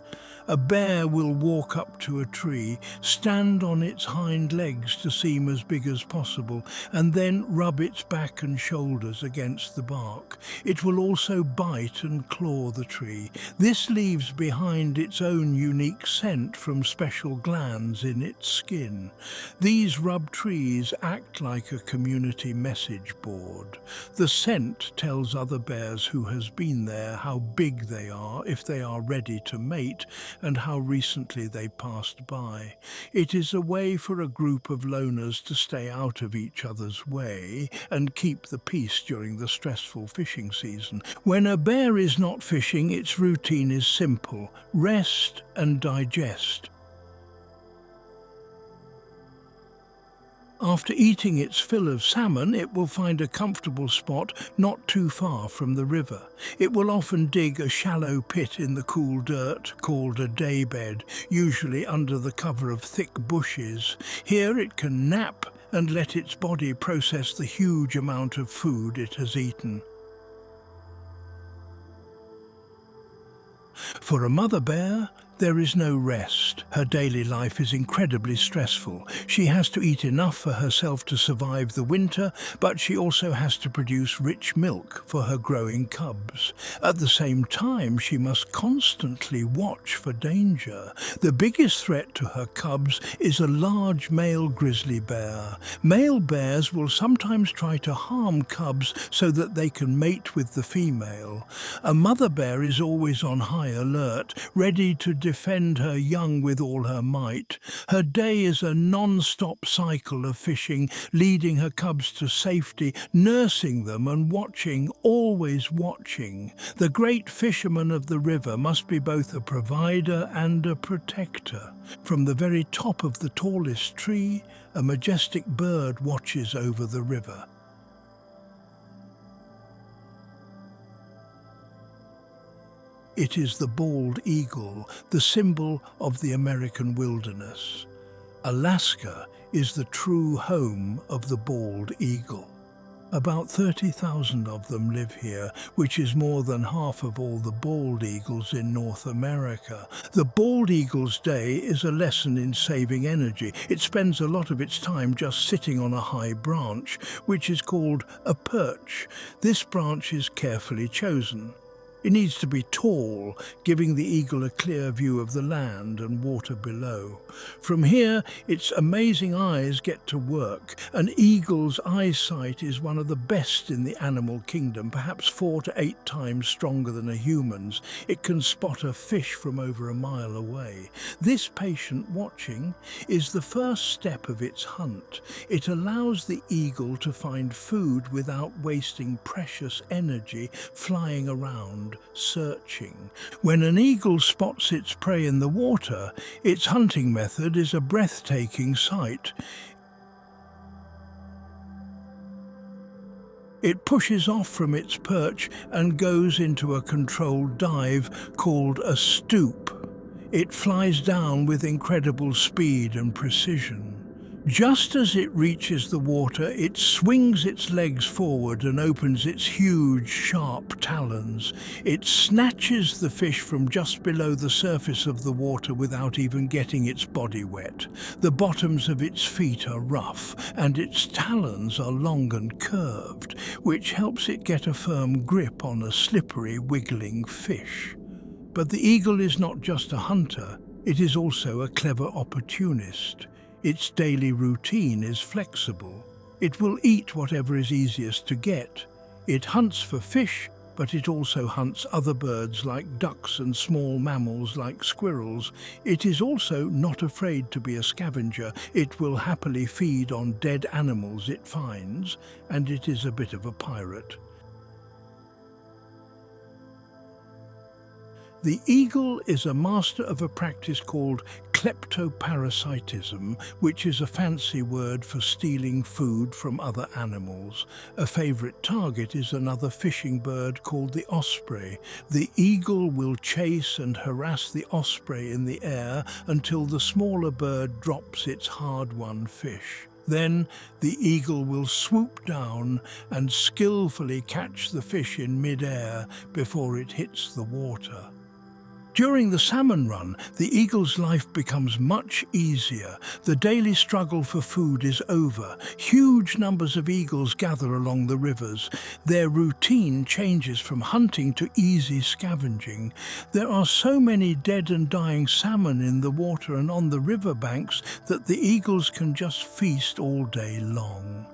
Speaker 1: A bear will walk up to a tree, stand on its hind legs to seem as big as possible, and then rub its back and shoulders against the bark. It will also bite and claw the tree. This leaves behind its own unique scent from special glands in its skin. These rub trees act like a community message board. The scent tells other bears who has been there, how big they are, if they are ready to mate, and how recently they passed by. It is a way for a group of loners to stay out of each other's way and keep the peace during the stressful fishing season. When a bear is not fishing, its routine is simple: rest and digest. After eating its fill of salmon, it will find a comfortable spot not too far from the river. It will often dig a shallow pit in the cool dirt called a daybed, usually under the cover of thick bushes. Here it can nap and let its body process the huge amount of food it has eaten. For a mother bear, there is no rest. Her daily life is incredibly stressful. She has to eat enough for herself to survive the winter, but she also has to produce rich milk for her growing cubs. At the same time, she must constantly watch for danger. The biggest threat to her cubs is a large male grizzly bear. Male bears will sometimes try to harm cubs so that they can mate with the female. A mother bear is always on high alert, ready to defend her young with all her might. Her day is a non-stop cycle of fishing, leading her cubs to safety, nursing them and watching, always watching. The great fisherman of the river must be both a provider and a protector. From the very top of the tallest tree, a majestic bird watches over the river. It is the bald eagle, the symbol of the American wilderness. Alaska is the true home of the bald eagle. About 30,000 of them live here, which is more than half of all the bald eagles in North America. The bald eagle's day is a lesson in saving energy. It spends a lot of its time just sitting on a high branch, which is called a perch. This branch is carefully chosen. It needs to be tall, giving the eagle a clear view of the land and water below. From here, its amazing eyes get to work. An eagle's eyesight is one of the best in the animal kingdom, perhaps 4 to 8 times stronger than a human's. It can spot a fish from over a mile away. This patient watching is the first step of its hunt. It allows the eagle to find food without wasting precious energy flying around. searching. When an eagle spots its prey in the water, its hunting method is a breathtaking sight. It pushes off from its perch and goes into a controlled dive called a stoop. It flies down with incredible speed and precision. Just as it reaches the water, it swings its legs forward and opens its huge, sharp talons. It snatches the fish from just below the surface of the water without even getting its body wet. The bottoms of its feet are rough, and its talons are long and curved, which helps it get a firm grip on a slippery, wiggling fish. But the eagle is not just a hunter, it is also a clever opportunist. Its daily routine is flexible. It will eat whatever is easiest to get. It hunts for fish, but it also hunts other birds like ducks and small mammals like squirrels. It is also not afraid to be a scavenger. It will happily feed on dead animals it finds, and it is a bit of a pirate. The eagle is a master of a practice called kleptoparasitism, which is a fancy word for stealing food from other animals. A favorite target is another fishing bird called the osprey. The eagle will chase and harass the osprey in the air until the smaller bird drops its hard-won fish. Then the eagle will swoop down and skillfully catch the fish in mid-air before it hits the water. During the salmon run, the eagle's life becomes much easier. The daily struggle for food is over. Huge numbers of eagles gather along the rivers. Their routine changes from hunting to easy scavenging. There are so many dead and dying salmon in the water and on the riverbanks that the eagles can just feast all day long.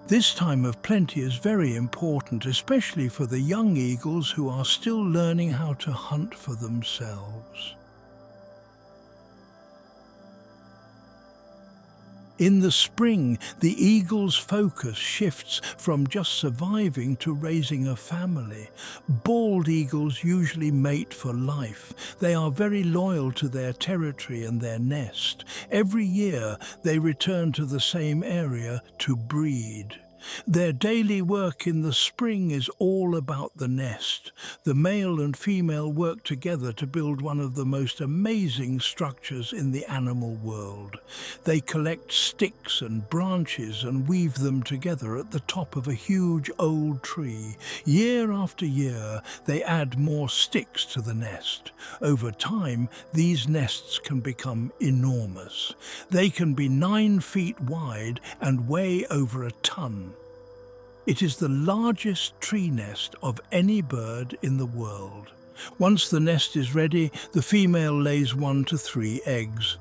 Speaker 1: This time of plenty is very important, especially for the young eagles who are still learning how to hunt for themselves. In the spring, the eagle's focus shifts from just surviving to raising a family. Bald eagles usually mate for life. They are very loyal to their territory and their nest. Every year, they return to the same area to breed. Their daily work in the spring is all about the nest. The male and female work together to build one of the most amazing structures in the animal world. They collect sticks and branches and weave them together at the top of a huge old tree. Year after year, they add more sticks to the nest. Over time, these nests can become enormous. They can be 9 feet wide and weigh over a ton. It is the largest tree nest of any bird in the world. Once the nest is ready, the female lays 1 to 3 eggs.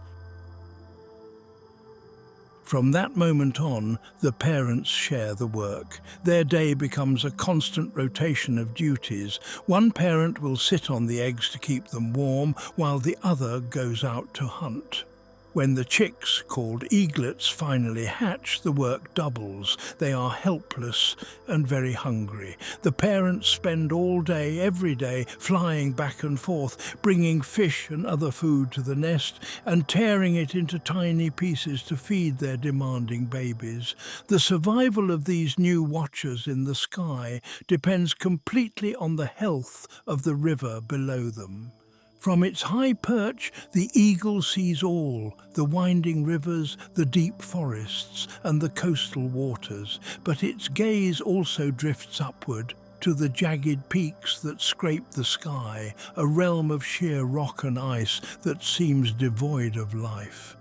Speaker 1: From that moment on, the parents share the work. Their day becomes a constant rotation of duties. One parent will sit on the eggs to keep them warm, while the other goes out to hunt. When the chicks, called eaglets, finally hatch, the work doubles. They are helpless and very hungry. The parents spend all day, every day, flying back and forth, bringing fish and other food to the nest and tearing it into tiny pieces to feed their demanding babies. The survival of these new watchers in the sky depends completely on the health of the river below them. From its high perch, the eagle sees all, the winding rivers, the deep forests, and the coastal waters, but its gaze also drifts upward to the jagged peaks that scrape the sky, a realm of sheer rock and ice that seems devoid of life.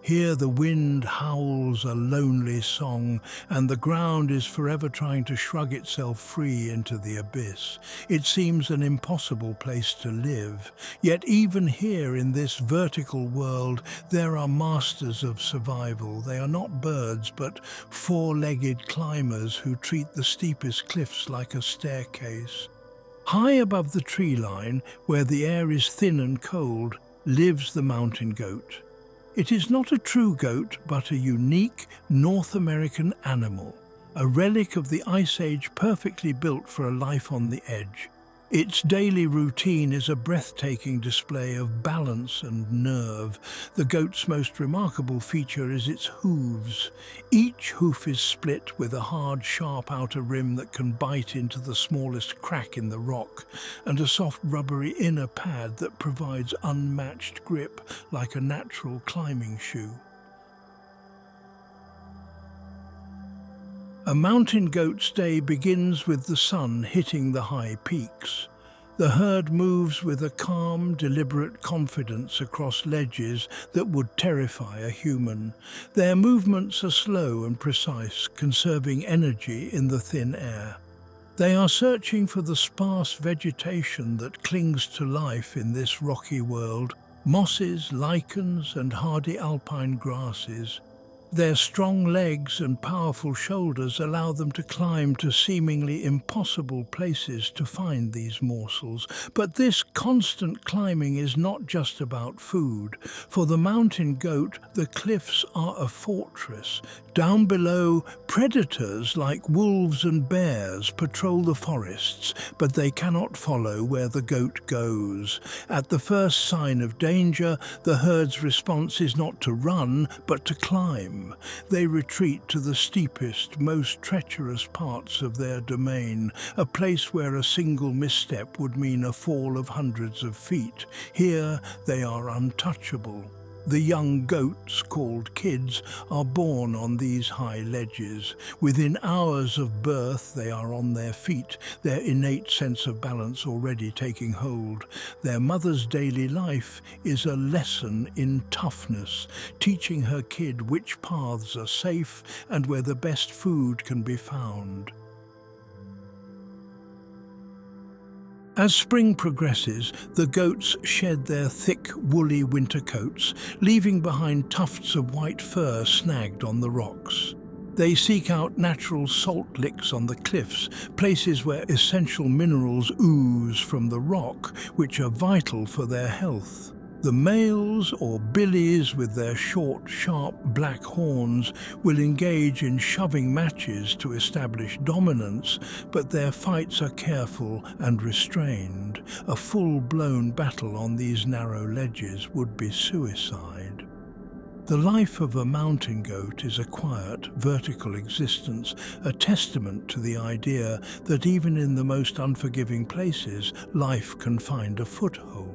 Speaker 1: Here the wind howls a lonely song, and the ground is forever trying to shrug itself free into the abyss. It seems an impossible place to live. Yet even here in this vertical world, there are masters of survival. They are not birds, but 4-legged climbers who treat the steepest cliffs like a staircase. High above the tree line, where the air is thin and cold, lives the mountain goat. It is not a true goat, but a unique North American animal, a relic of the Ice Age perfectly built for a life on the edge. Its daily routine is a breathtaking display of balance and nerve. The goat's most remarkable feature is its hooves. Each hoof is split with a hard, sharp outer rim that can bite into the smallest crack in the rock, and a soft, rubbery inner pad that provides unmatched grip like a natural climbing shoe. A mountain goat's day begins with the sun hitting the high peaks. The herd moves with a calm, deliberate confidence across ledges that would terrify a human. Their movements are slow and precise, conserving energy in the thin air. They are searching for the sparse vegetation that clings to life in this rocky world, mosses, lichens, and hardy alpine grasses. Their strong legs and powerful shoulders allow them to climb to seemingly impossible places to find these morsels. But this constant climbing is not just about food. For the mountain goat, the cliffs are a fortress. Down below, predators like wolves and bears patrol the forests, but they cannot follow where the goat goes. At the first sign of danger, the herd's response is not to run, but to climb. They retreat to the steepest, most treacherous parts of their domain, a place where a single misstep would mean a fall of hundreds of feet. Here they are untouchable. The young goats, called kids, are born on these high ledges. Within hours of birth, they are on their feet, their innate sense of balance already taking hold. Their mother's daily life is a lesson in toughness, teaching her kid which paths are safe and where the best food can be found. As spring progresses, the goats shed their thick, woolly winter coats, leaving behind tufts of white fur snagged on the rocks. They seek out natural salt licks on the cliffs, places where essential minerals ooze from the rock, which are vital for their health. The males, or billies with their short, sharp black horns, will engage in shoving matches to establish dominance, but their fights are careful and restrained. A full-blown battle on these narrow ledges would be suicide. The life of a mountain goat is a quiet, vertical existence, a testament to the idea that even in the most unforgiving places, life can find a foothold.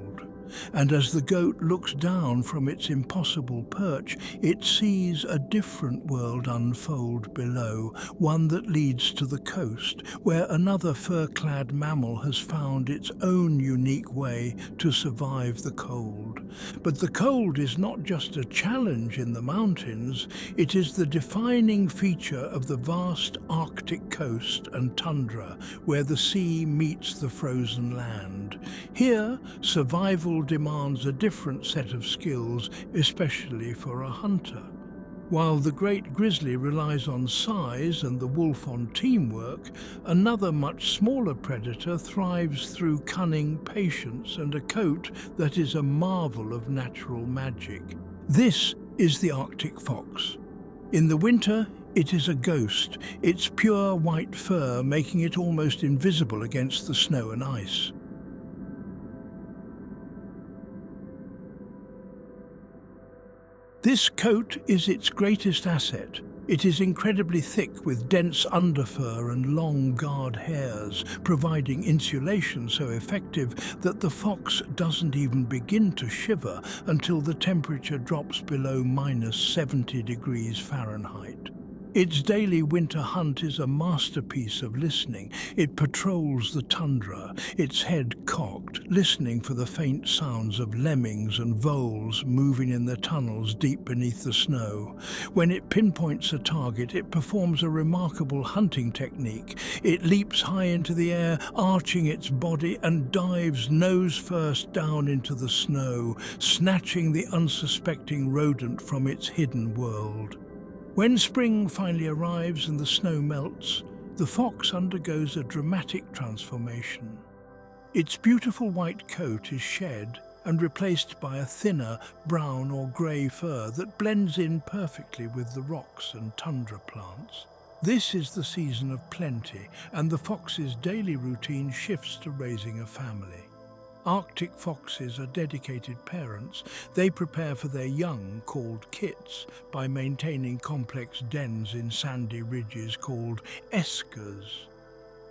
Speaker 1: And as the goat looks down from its impossible perch, it sees a different world unfold below, one that leads to the coast, where another fur-clad mammal has found its own unique way to survive the cold. But the cold is not just a challenge in the mountains, it is the defining feature of the vast Arctic coast and tundra, where the sea meets the frozen land. Here, survival demands a different set of skills, especially for a hunter. While the great grizzly relies on size and the wolf on teamwork, another much smaller predator thrives through cunning, patience, and a coat that is a marvel of natural magic. This is the Arctic fox. In the winter, it is a ghost, its pure white fur making it almost invisible against the snow and ice. This coat is its greatest asset. It is incredibly thick with dense underfur and long guard hairs, providing insulation so effective that the fox doesn't even begin to shiver until the temperature drops below -70 degrees Fahrenheit. Its daily winter hunt is a masterpiece of listening. It patrols the tundra, its head cocked, listening for the faint sounds of lemmings and voles moving in the tunnels deep beneath the snow. When it pinpoints a target, it performs a remarkable hunting technique. It leaps high into the air, arching its body, and dives nose first down into the snow, snatching the unsuspecting rodent from its hidden world. When spring finally arrives and the snow melts, the fox undergoes a dramatic transformation. Its beautiful white coat is shed, and replaced by a thinner brown or grey fur that blends in perfectly with the rocks and tundra plants. This is the season of plenty, and the fox's daily routine shifts to raising a family. Arctic foxes are dedicated parents. They prepare for their young, called kits, by maintaining complex dens in sandy ridges called eskers.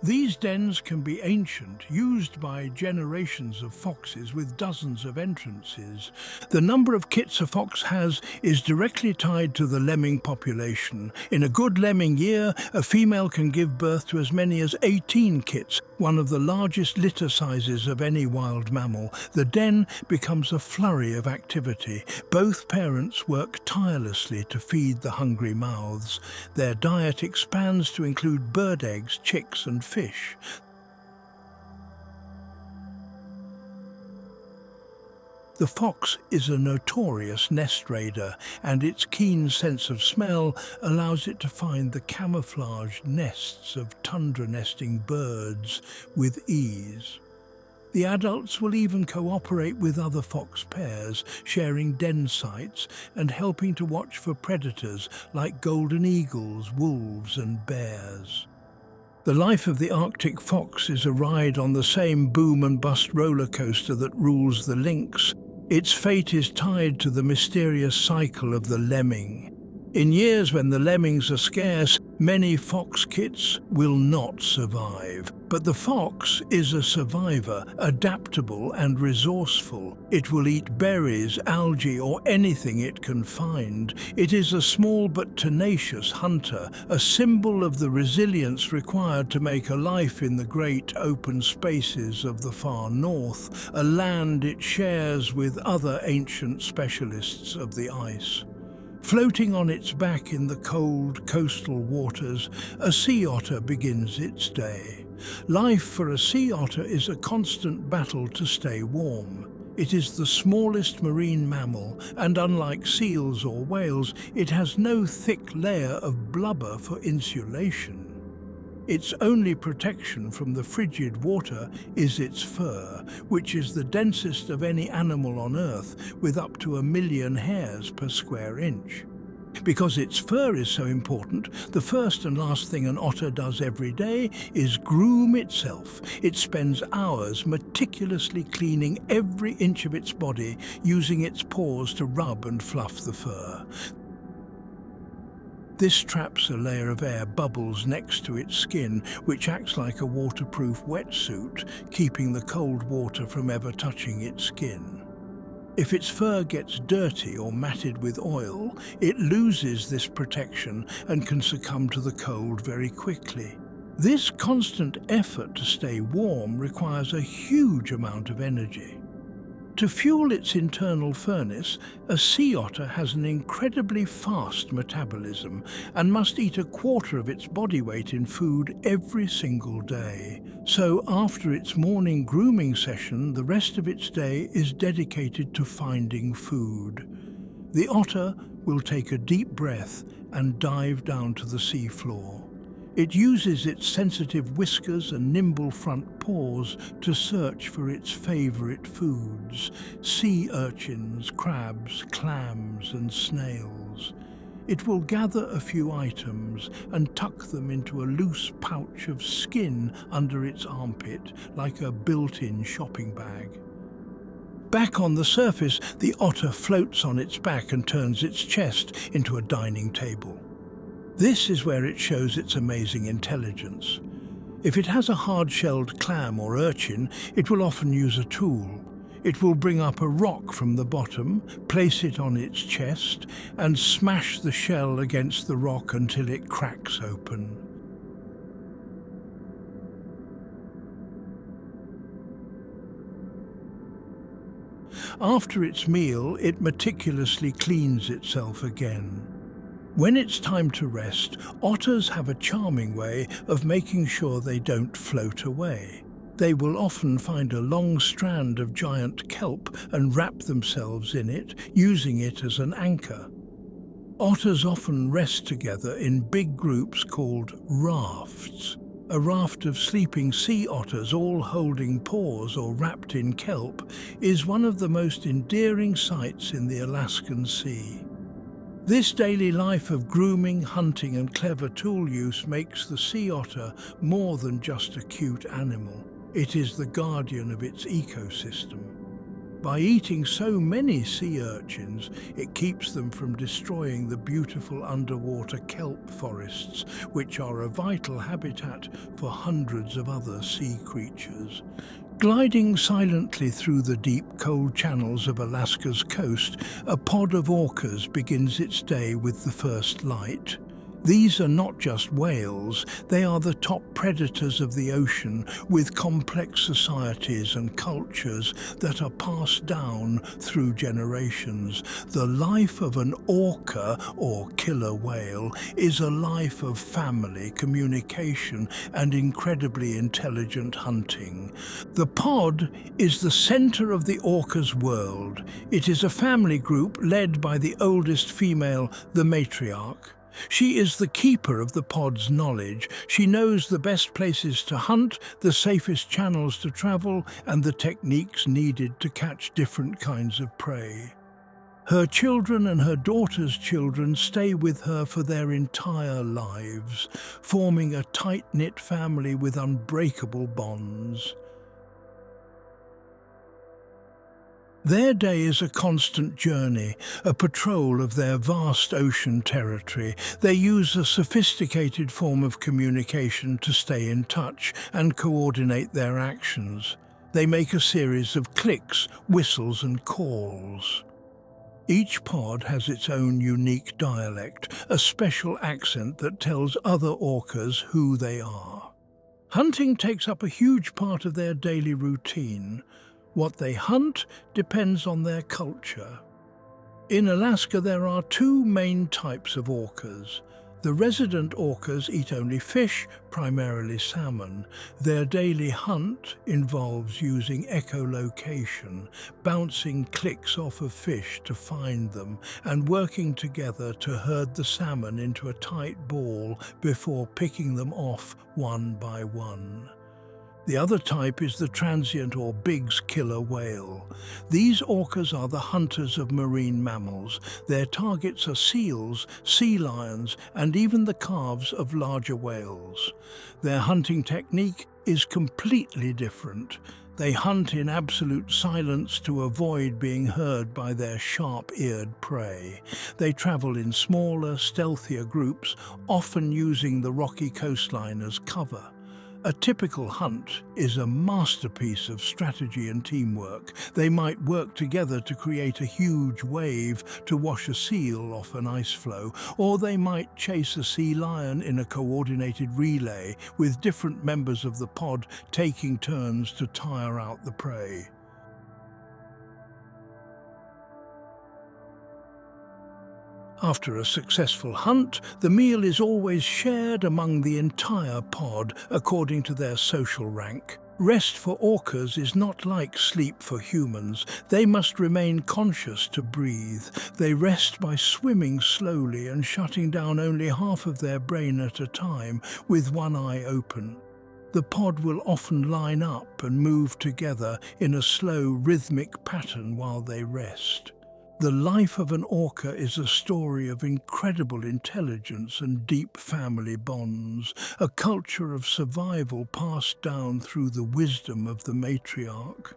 Speaker 1: These dens can be ancient, used by generations of foxes with dozens of entrances. The number of kits a fox has is directly tied to the lemming population. In a good lemming year, a female can give birth to as many as 18 kits, one of the largest litter sizes of any wild mammal. The den becomes a flurry of activity. Both parents work tirelessly to feed the hungry mouths. Their diet expands to include bird eggs, chicks, and fish. The fox is a notorious nest raider, and its keen sense of smell allows it to find the camouflaged nests of tundra nesting birds with ease. The adults will even cooperate with other fox pairs, sharing den sites and helping to watch for predators like golden eagles, wolves, and bears. The life of the Arctic fox is a ride on the same boom and bust roller coaster that rules the lynx. Its fate is tied to the mysterious cycle of the lemming. In years when the lemmings are scarce, many fox kits will not survive. But the fox is a survivor, adaptable and resourceful. It will eat berries, algae, or anything it can find. It is a small but tenacious hunter, a symbol of the resilience required to make a life in the great open spaces of the far north, a land it shares with other ancient specialists of the ice. Floating on its back in the cold coastal waters, a sea otter begins its day. Life for a sea otter is a constant battle to stay warm. It is the smallest marine mammal, and unlike seals or whales, it has no thick layer of blubber for insulation. Its only protection from the frigid water is its fur, which is the densest of any animal on Earth, with up to 1 million hairs per square inch. Because its fur is so important, the first and last thing an otter does every day is groom itself. It spends hours meticulously cleaning every inch of its body, using its paws to rub and fluff the fur. This traps a layer of air bubbles next to its skin, which acts like a waterproof wetsuit, keeping the cold water from ever touching its skin. If its fur gets dirty or matted with oil, it loses this protection and can succumb to the cold very quickly. This constant effort to stay warm requires a huge amount of energy. To fuel its internal furnace, a sea otter has an incredibly fast metabolism and must eat 1/4 of its body weight in food every single day. So after its morning grooming session, the rest of its day is dedicated to finding food. The otter will take a deep breath and dive down to the sea floor. It uses its sensitive whiskers and nimble front paws to search for its favorite foods: sea urchins, crabs, clams, and snails. It will gather a few items and tuck them into a loose pouch of skin under its armpit, like a built-in shopping bag. Back on the surface, the otter floats on its back and turns its chest into a dining table. This is where it shows its amazing intelligence. If it has a hard-shelled clam or urchin, it will often use a tool. It will bring up a rock from the bottom, place it on its chest, and smash the shell against the rock until it cracks open. After its meal, it meticulously cleans itself again. When it's time to rest, otters have a charming way of making sure they don't float away. They will often find a long strand of giant kelp and wrap themselves in it, using it as an anchor. Otters often rest together in big groups called rafts. A raft of sleeping sea otters, all holding paws or wrapped in kelp, is one of the most endearing sights in the Alaskan sea. This daily life of grooming, hunting and clever tool use makes the sea otter more than just a cute animal. It is the guardian of its ecosystem. By eating so many sea urchins, it keeps them from destroying the beautiful underwater kelp forests, which are a vital habitat for hundreds of other sea creatures. Gliding silently through the deep, cold channels of Alaska's coast, a pod of orcas begins its day with the first light. These are not just whales, they are the top predators of the ocean, with complex societies and cultures that are passed down through generations. The life of an orca, or killer whale, is a life of family, communication, and incredibly intelligent hunting. The pod is the center of the orca's world. It is a family group led by the oldest female, the matriarch. She is the keeper of the pod's knowledge. She knows the best places to hunt, the safest channels to travel, and the techniques needed to catch different kinds of prey. Her children and her daughter's children stay with her for their entire lives, forming a tight-knit family with unbreakable bonds. Their day is a constant journey, a patrol of their vast ocean territory. They use a sophisticated form of communication to stay in touch and coordinate their actions. They make a series of clicks, whistles and calls. Each pod has its own unique dialect, a special accent that tells other orcas who they are. Hunting takes up a huge part of their daily routine. What they hunt depends on their culture. In Alaska, there are two main types of orcas. The resident orcas eat only fish, primarily salmon. Their daily hunt involves using echolocation, bouncing clicks off of fish to find them, and working together to herd the salmon into a tight ball before picking them off one by one. The other type is the transient or Biggs killer whale. These orcas are the hunters of marine mammals. Their targets are seals, sea lions, and even the calves of larger whales. Their hunting technique is completely different. They hunt in absolute silence to avoid being heard by their sharp-eared prey. They travel in smaller, stealthier groups, often using the rocky coastline as cover. A typical hunt is a masterpiece of strategy and teamwork. They might work together to create a huge wave to wash a seal off an ice floe, or they might chase a sea lion in a coordinated relay, with different members of the pod taking turns to tire out the prey. After a successful hunt, the meal is always shared among the entire pod according to their social rank. Rest for orcas is not like sleep for humans. They must remain conscious to breathe. They rest by swimming slowly and shutting down only half of their brain at a time, with one eye open. The pod will often line up and move together in a slow, rhythmic pattern while they rest. The life of an orca is a story of incredible intelligence and deep family bonds, a culture of survival passed down through the wisdom of the matriarch.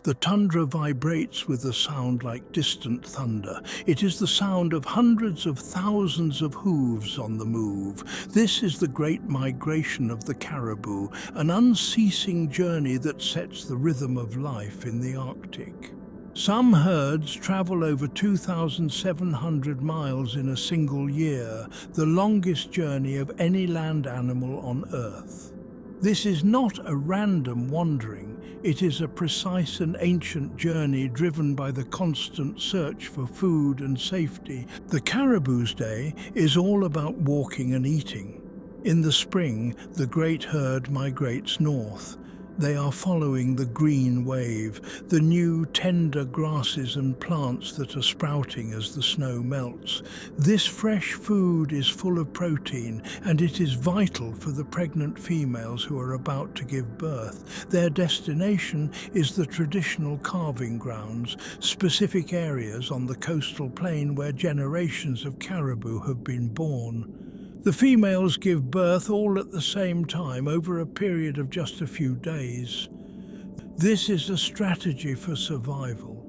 Speaker 1: The tundra vibrates with a sound like distant thunder. It is the sound of hundreds of thousands of hooves on the move. This is the great migration of the caribou, an unceasing journey that sets the rhythm of life in the Arctic. Some herds travel over 2,700 miles in a single year, the longest journey of any land animal on Earth. This is not a random wandering, it is a precise and ancient journey driven by the constant search for food and safety. The caribou's day is all about walking and eating. In the spring, the great herd migrates north. They are following the green wave, the new tender grasses and plants that are sprouting as the snow melts. This fresh food is full of protein, and it is vital for the pregnant females who are about to give birth. Their destination is the traditional calving grounds, specific areas on the coastal plain where generations of caribou have been born. The females give birth all at the same time over a period of just a few days. This is a strategy for survival.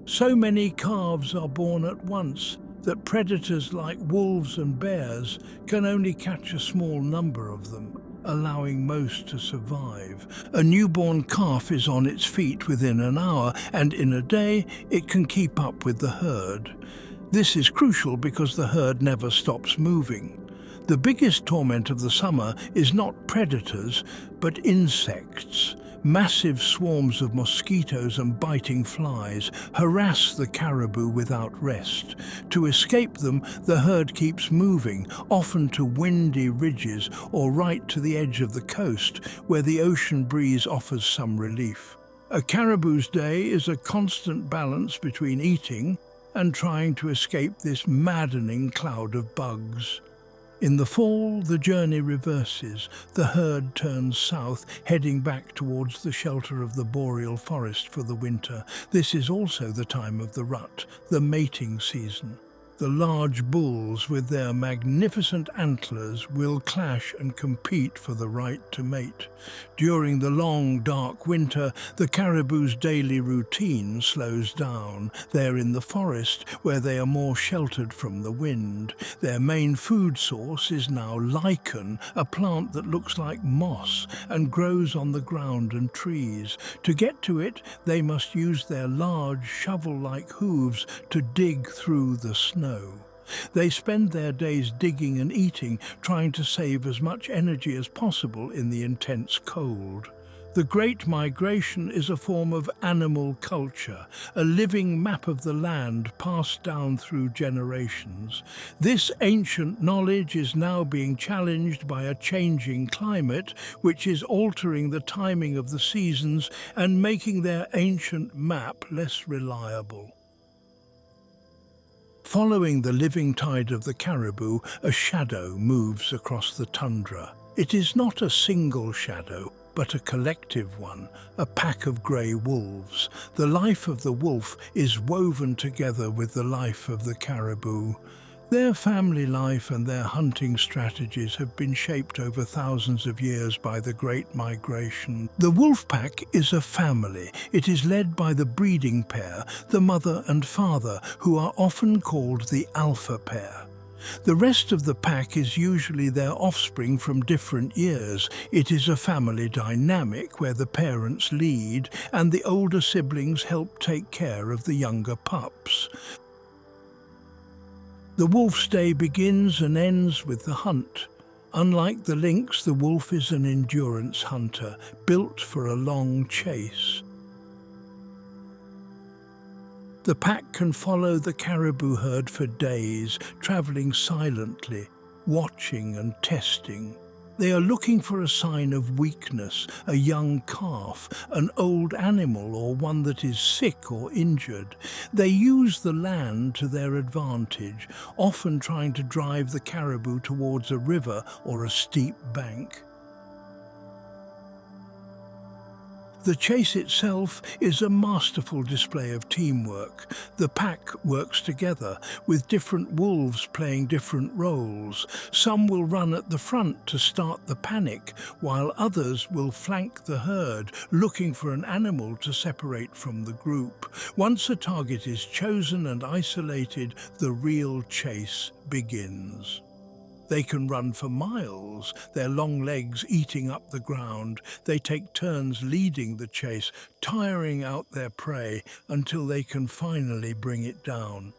Speaker 1: So many calves are born at once that predators like wolves and bears can only catch a small number of them, allowing most to survive. A newborn calf is on its feet within an hour, and in a day it can keep up with the herd. This is crucial because the herd never stops moving. The biggest torment of the summer is not predators, but insects. Massive swarms of mosquitoes and biting flies harass the caribou without rest. To escape them, the herd keeps moving, often to windy ridges or right to the edge of the coast, where the ocean breeze offers some relief. A caribou's day is a constant balance between eating and trying to escape this maddening cloud of bugs. In the fall, the journey reverses. The herd turns south, heading back towards the shelter of the boreal forest for the winter. This is also the time of the rut, the mating season. The large bulls with their magnificent antlers will clash and compete for the right to mate. During the long, dark winter, the caribou's daily routine slows down. They're in the forest, where they are more sheltered from the wind. Their main food source is now lichen, a plant that looks like moss and grows on the ground and trees. To get to it, they must use their large, shovel-like hooves to dig through the snow. They spend their days digging and eating, trying to save as much energy as possible in the intense cold. The Great Migration is a form of animal culture, a living map of the land passed down through generations. This ancient knowledge is now being challenged by a changing climate, which is altering the timing of the seasons and making their ancient map less reliable. Following the living tide of the caribou, a shadow moves across the tundra. It is not a single shadow, but a collective one, a pack of grey wolves. The life of the wolf is woven together with the life of the caribou. Their family life and their hunting strategies have been shaped over thousands of years by the Great Migration. The wolf pack is a family. It is led by the breeding pair, the mother and father, who are often called the alpha pair. The rest of the pack is usually their offspring from different years. It is a family dynamic where the parents lead and the older siblings help take care of the younger pups. The wolf's day begins and ends with the hunt. Unlike the lynx, the wolf is an endurance hunter, built for a long chase. The pack can follow the caribou herd for days, traveling silently, watching and testing. They are looking for a sign of weakness, a young calf, an old animal, or one that is sick or injured. They use the land to their advantage, often trying to drive the caribou towards a river or a steep bank. The chase itself is a masterful display of teamwork. The pack works together, with different wolves playing different roles. Some will run at the front to start the panic, while others will flank the herd, looking for an animal to separate from the group. Once a target is chosen and isolated, the real chase begins. They can run for miles, their long legs eating up the ground. They take turns leading the chase, tiring out their prey until they can finally bring it down.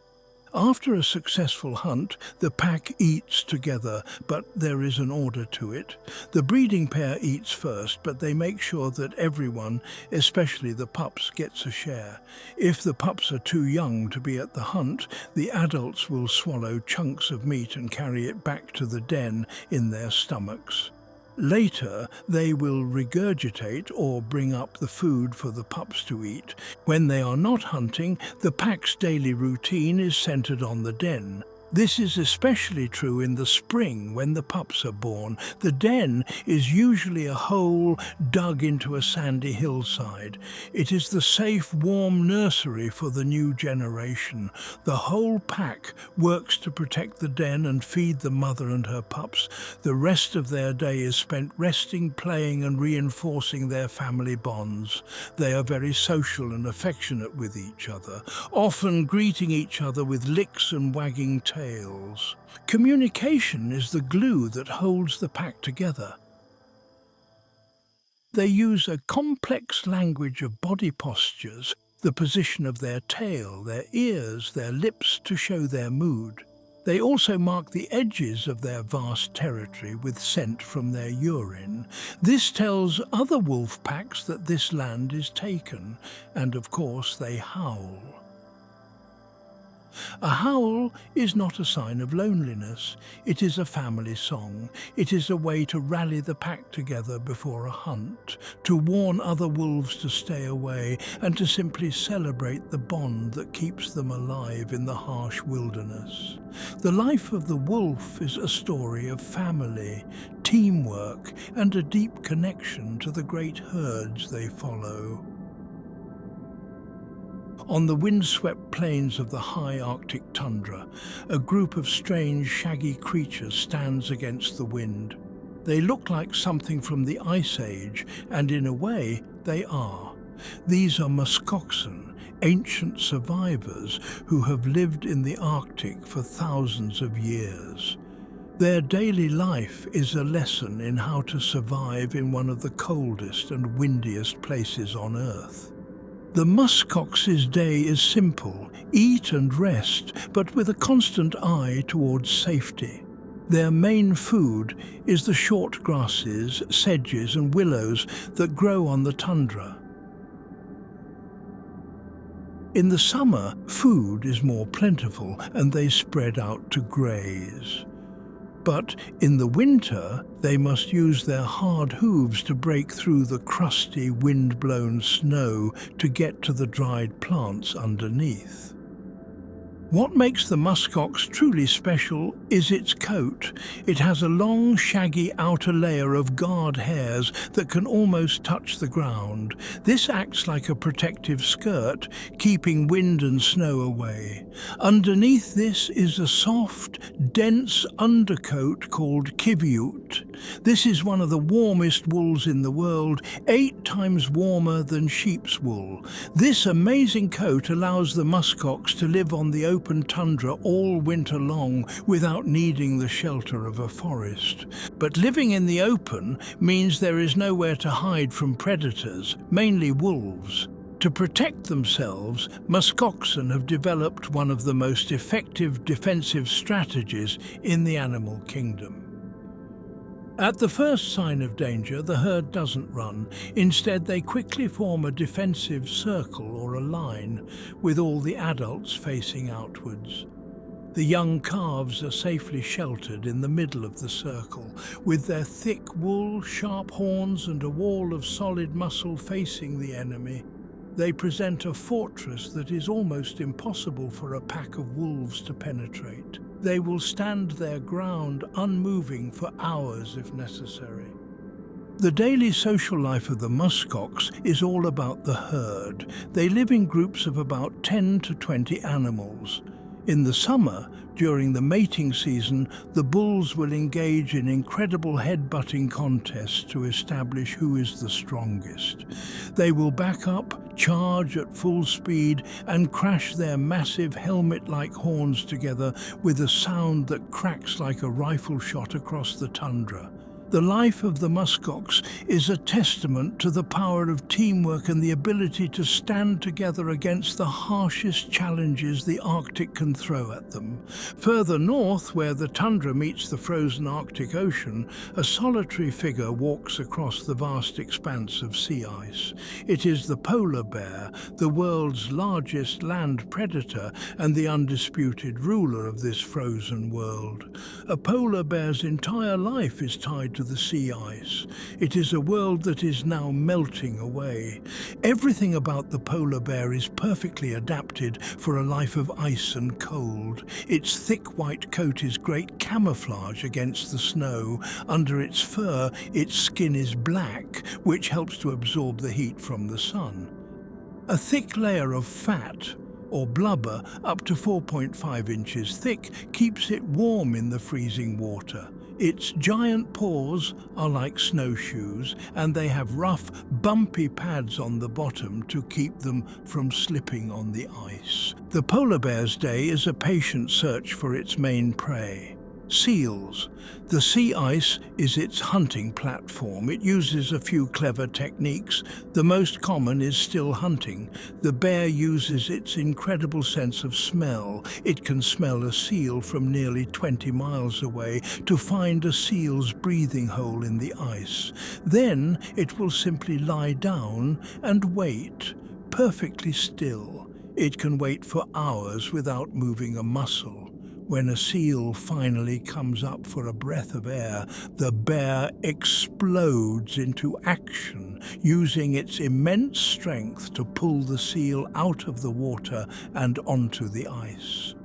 Speaker 1: After a successful hunt, the pack eats together, but there is an order to it. The breeding pair eats first, but they make sure that everyone, especially the pups, gets a share. If the pups are too young to be at the hunt, the adults will swallow chunks of meat and carry it back to the den in their stomachs. Later, they will regurgitate or bring up the food for the pups to eat. When they are not hunting, the pack's daily routine is centered on the den. This is especially true in the spring when the pups are born. The den is usually a hole dug into a sandy hillside. It is the safe, warm nursery for the new generation. The whole pack works to protect the den and feed the mother and her pups. The rest of their day is spent resting, playing, and reinforcing their family bonds. They are very social and affectionate with each other, often greeting each other with licks and wagging tails. Communication is the glue that holds the pack together. They use a complex language of body postures, the position of their tail, their ears, their lips to show their mood. They also mark the edges of their vast territory with scent from their urine. This tells other wolf packs that this land is taken, and of course they howl. A howl is not a sign of loneliness. It is a family song. It is a way to rally the pack together before a hunt, to warn other wolves to stay away, and to simply celebrate the bond that keeps them alive in the harsh wilderness. The life of the wolf is a story of family, teamwork, and a deep connection to the great herds they follow. On the windswept plains of the high Arctic tundra, a group of strange, shaggy creatures stands against the wind. They look like something from the Ice Age, and in a way, they are. These are muskoxen, ancient survivors who have lived in the Arctic for thousands of years. Their daily life is a lesson in how to survive in one of the coldest and windiest places on Earth. The muskox's day is simple: eat and rest, but with a constant eye towards safety. Their main food is the short grasses, sedges and willows that grow on the tundra. In the summer, food is more plentiful and they spread out to graze. But in the winter, they must use their hard hooves to break through the crusty, wind-blown snow to get to the dried plants underneath. What makes the muskox truly special is its coat. It has a long, shaggy outer layer of guard hairs that can almost touch the ground. This acts like a protective skirt, keeping wind and snow away. Underneath this is a soft, dense undercoat called kiviut. This is one of the warmest wools in the world, 8 times warmer than sheep's wool. This amazing coat allows the muskox to live on the open tundra all winter long without needing the shelter of a forest. But living in the open means there is nowhere to hide from predators, mainly wolves. To protect themselves, muskoxen have developed one of the most effective defensive strategies in the animal kingdom. At the first sign of danger, the herd doesn't run. Instead, they quickly form a defensive circle or a line, with all the adults facing outwards. The young calves are safely sheltered in the middle of the circle, with their thick wool, sharp horns, and a wall of solid muscle facing the enemy. They present a fortress that is almost impossible for a pack of wolves to penetrate. They will stand their ground unmoving for hours if necessary. The daily social life of the muskox is all about the herd. They live in groups of about 10 to 20 animals. In the summer, during the mating season, the bulls will engage in incredible head-butting contests to establish who is the strongest. They will back up, charge at full speed, and crash their massive helmet-like horns together with a sound that cracks like a rifle shot across the tundra. The life of the muskox is a testament to the power of teamwork and the ability to stand together against the harshest challenges the Arctic can throw at them. Further north, where the tundra meets the frozen Arctic Ocean, a solitary figure walks across the vast expanse of sea ice. It is the polar bear, the world's largest land predator and the undisputed ruler of this frozen world. A polar bear's entire life is tied to the sea ice. It is a world that is now melting away. Everything about the polar bear is perfectly adapted for a life of ice and cold. Its thick white coat is great camouflage against the snow. Under its fur, its skin is black, which helps to absorb the heat from the sun. A thick layer of fat, or blubber, up to 4.5 inches thick, keeps it warm in the freezing water. Its giant paws are like snowshoes, and they have rough, bumpy pads on the bottom to keep them from slipping on the ice. The polar bear's day is a patient search for its main prey. Seals. The sea ice is its hunting platform. It uses a few clever techniques. The most common is still hunting. The bear uses its incredible sense of smell. It can smell a seal from nearly 20 miles away to find a seal's breathing hole in the ice. Then it will simply lie down and wait, perfectly still. It can wait for hours without moving a muscle. When a seal finally comes up for a breath of air, the bear explodes into action, using its immense strength to pull the seal out of the water and onto the ice.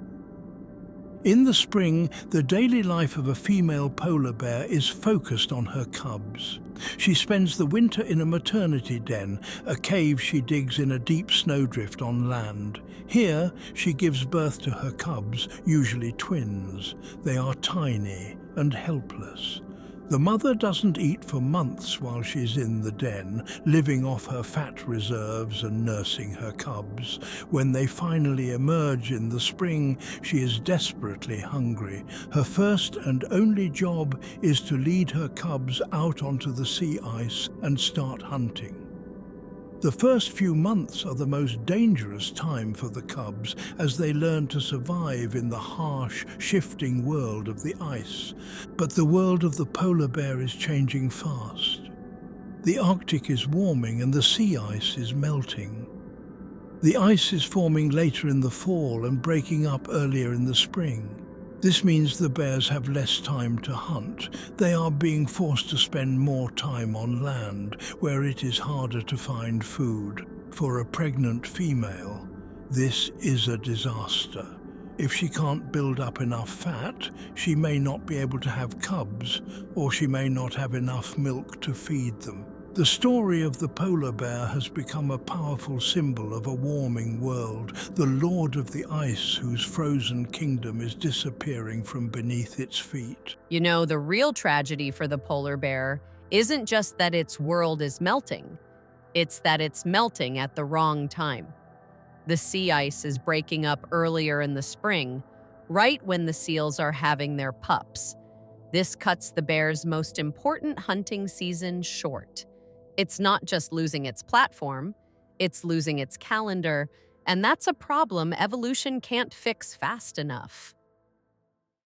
Speaker 1: In the spring, the daily life of a female polar bear is focused on her cubs. She spends the winter in a maternity den, a cave she digs in a deep snowdrift on land. Here, she gives birth to her cubs, usually twins. They are tiny and helpless. The mother doesn't eat for months while she's in the den, living off her fat reserves and nursing her cubs. When they finally emerge in the spring, she is desperately hungry. Her first and only job is to lead her cubs out onto the sea ice and start hunting. The first few months are the most dangerous time for the cubs as they learn to survive in the harsh, shifting world of the ice. But the world of the polar bear is changing fast. The Arctic is warming and the sea ice is melting. The ice is forming later in the fall and breaking up earlier in the spring. This means the bears have less time to hunt. They are being forced to spend more time on land, where it is harder to find food. For a pregnant female, this is a disaster. If she can't build up enough fat, she may not be able to have cubs, or she may not have enough milk to feed them. The story of the polar bear has become a powerful symbol of a warming world, the lord of the ice whose frozen kingdom is disappearing from beneath its feet.
Speaker 6: You know, the real tragedy for the polar bear isn't just that its world is melting, it's that it's melting at the wrong time. The sea ice is breaking up earlier in the spring, right when the seals are having their pups. This cuts the bear's most important hunting season short. It's not just losing its platform, it's losing its calendar, and that's a problem evolution can't fix fast enough.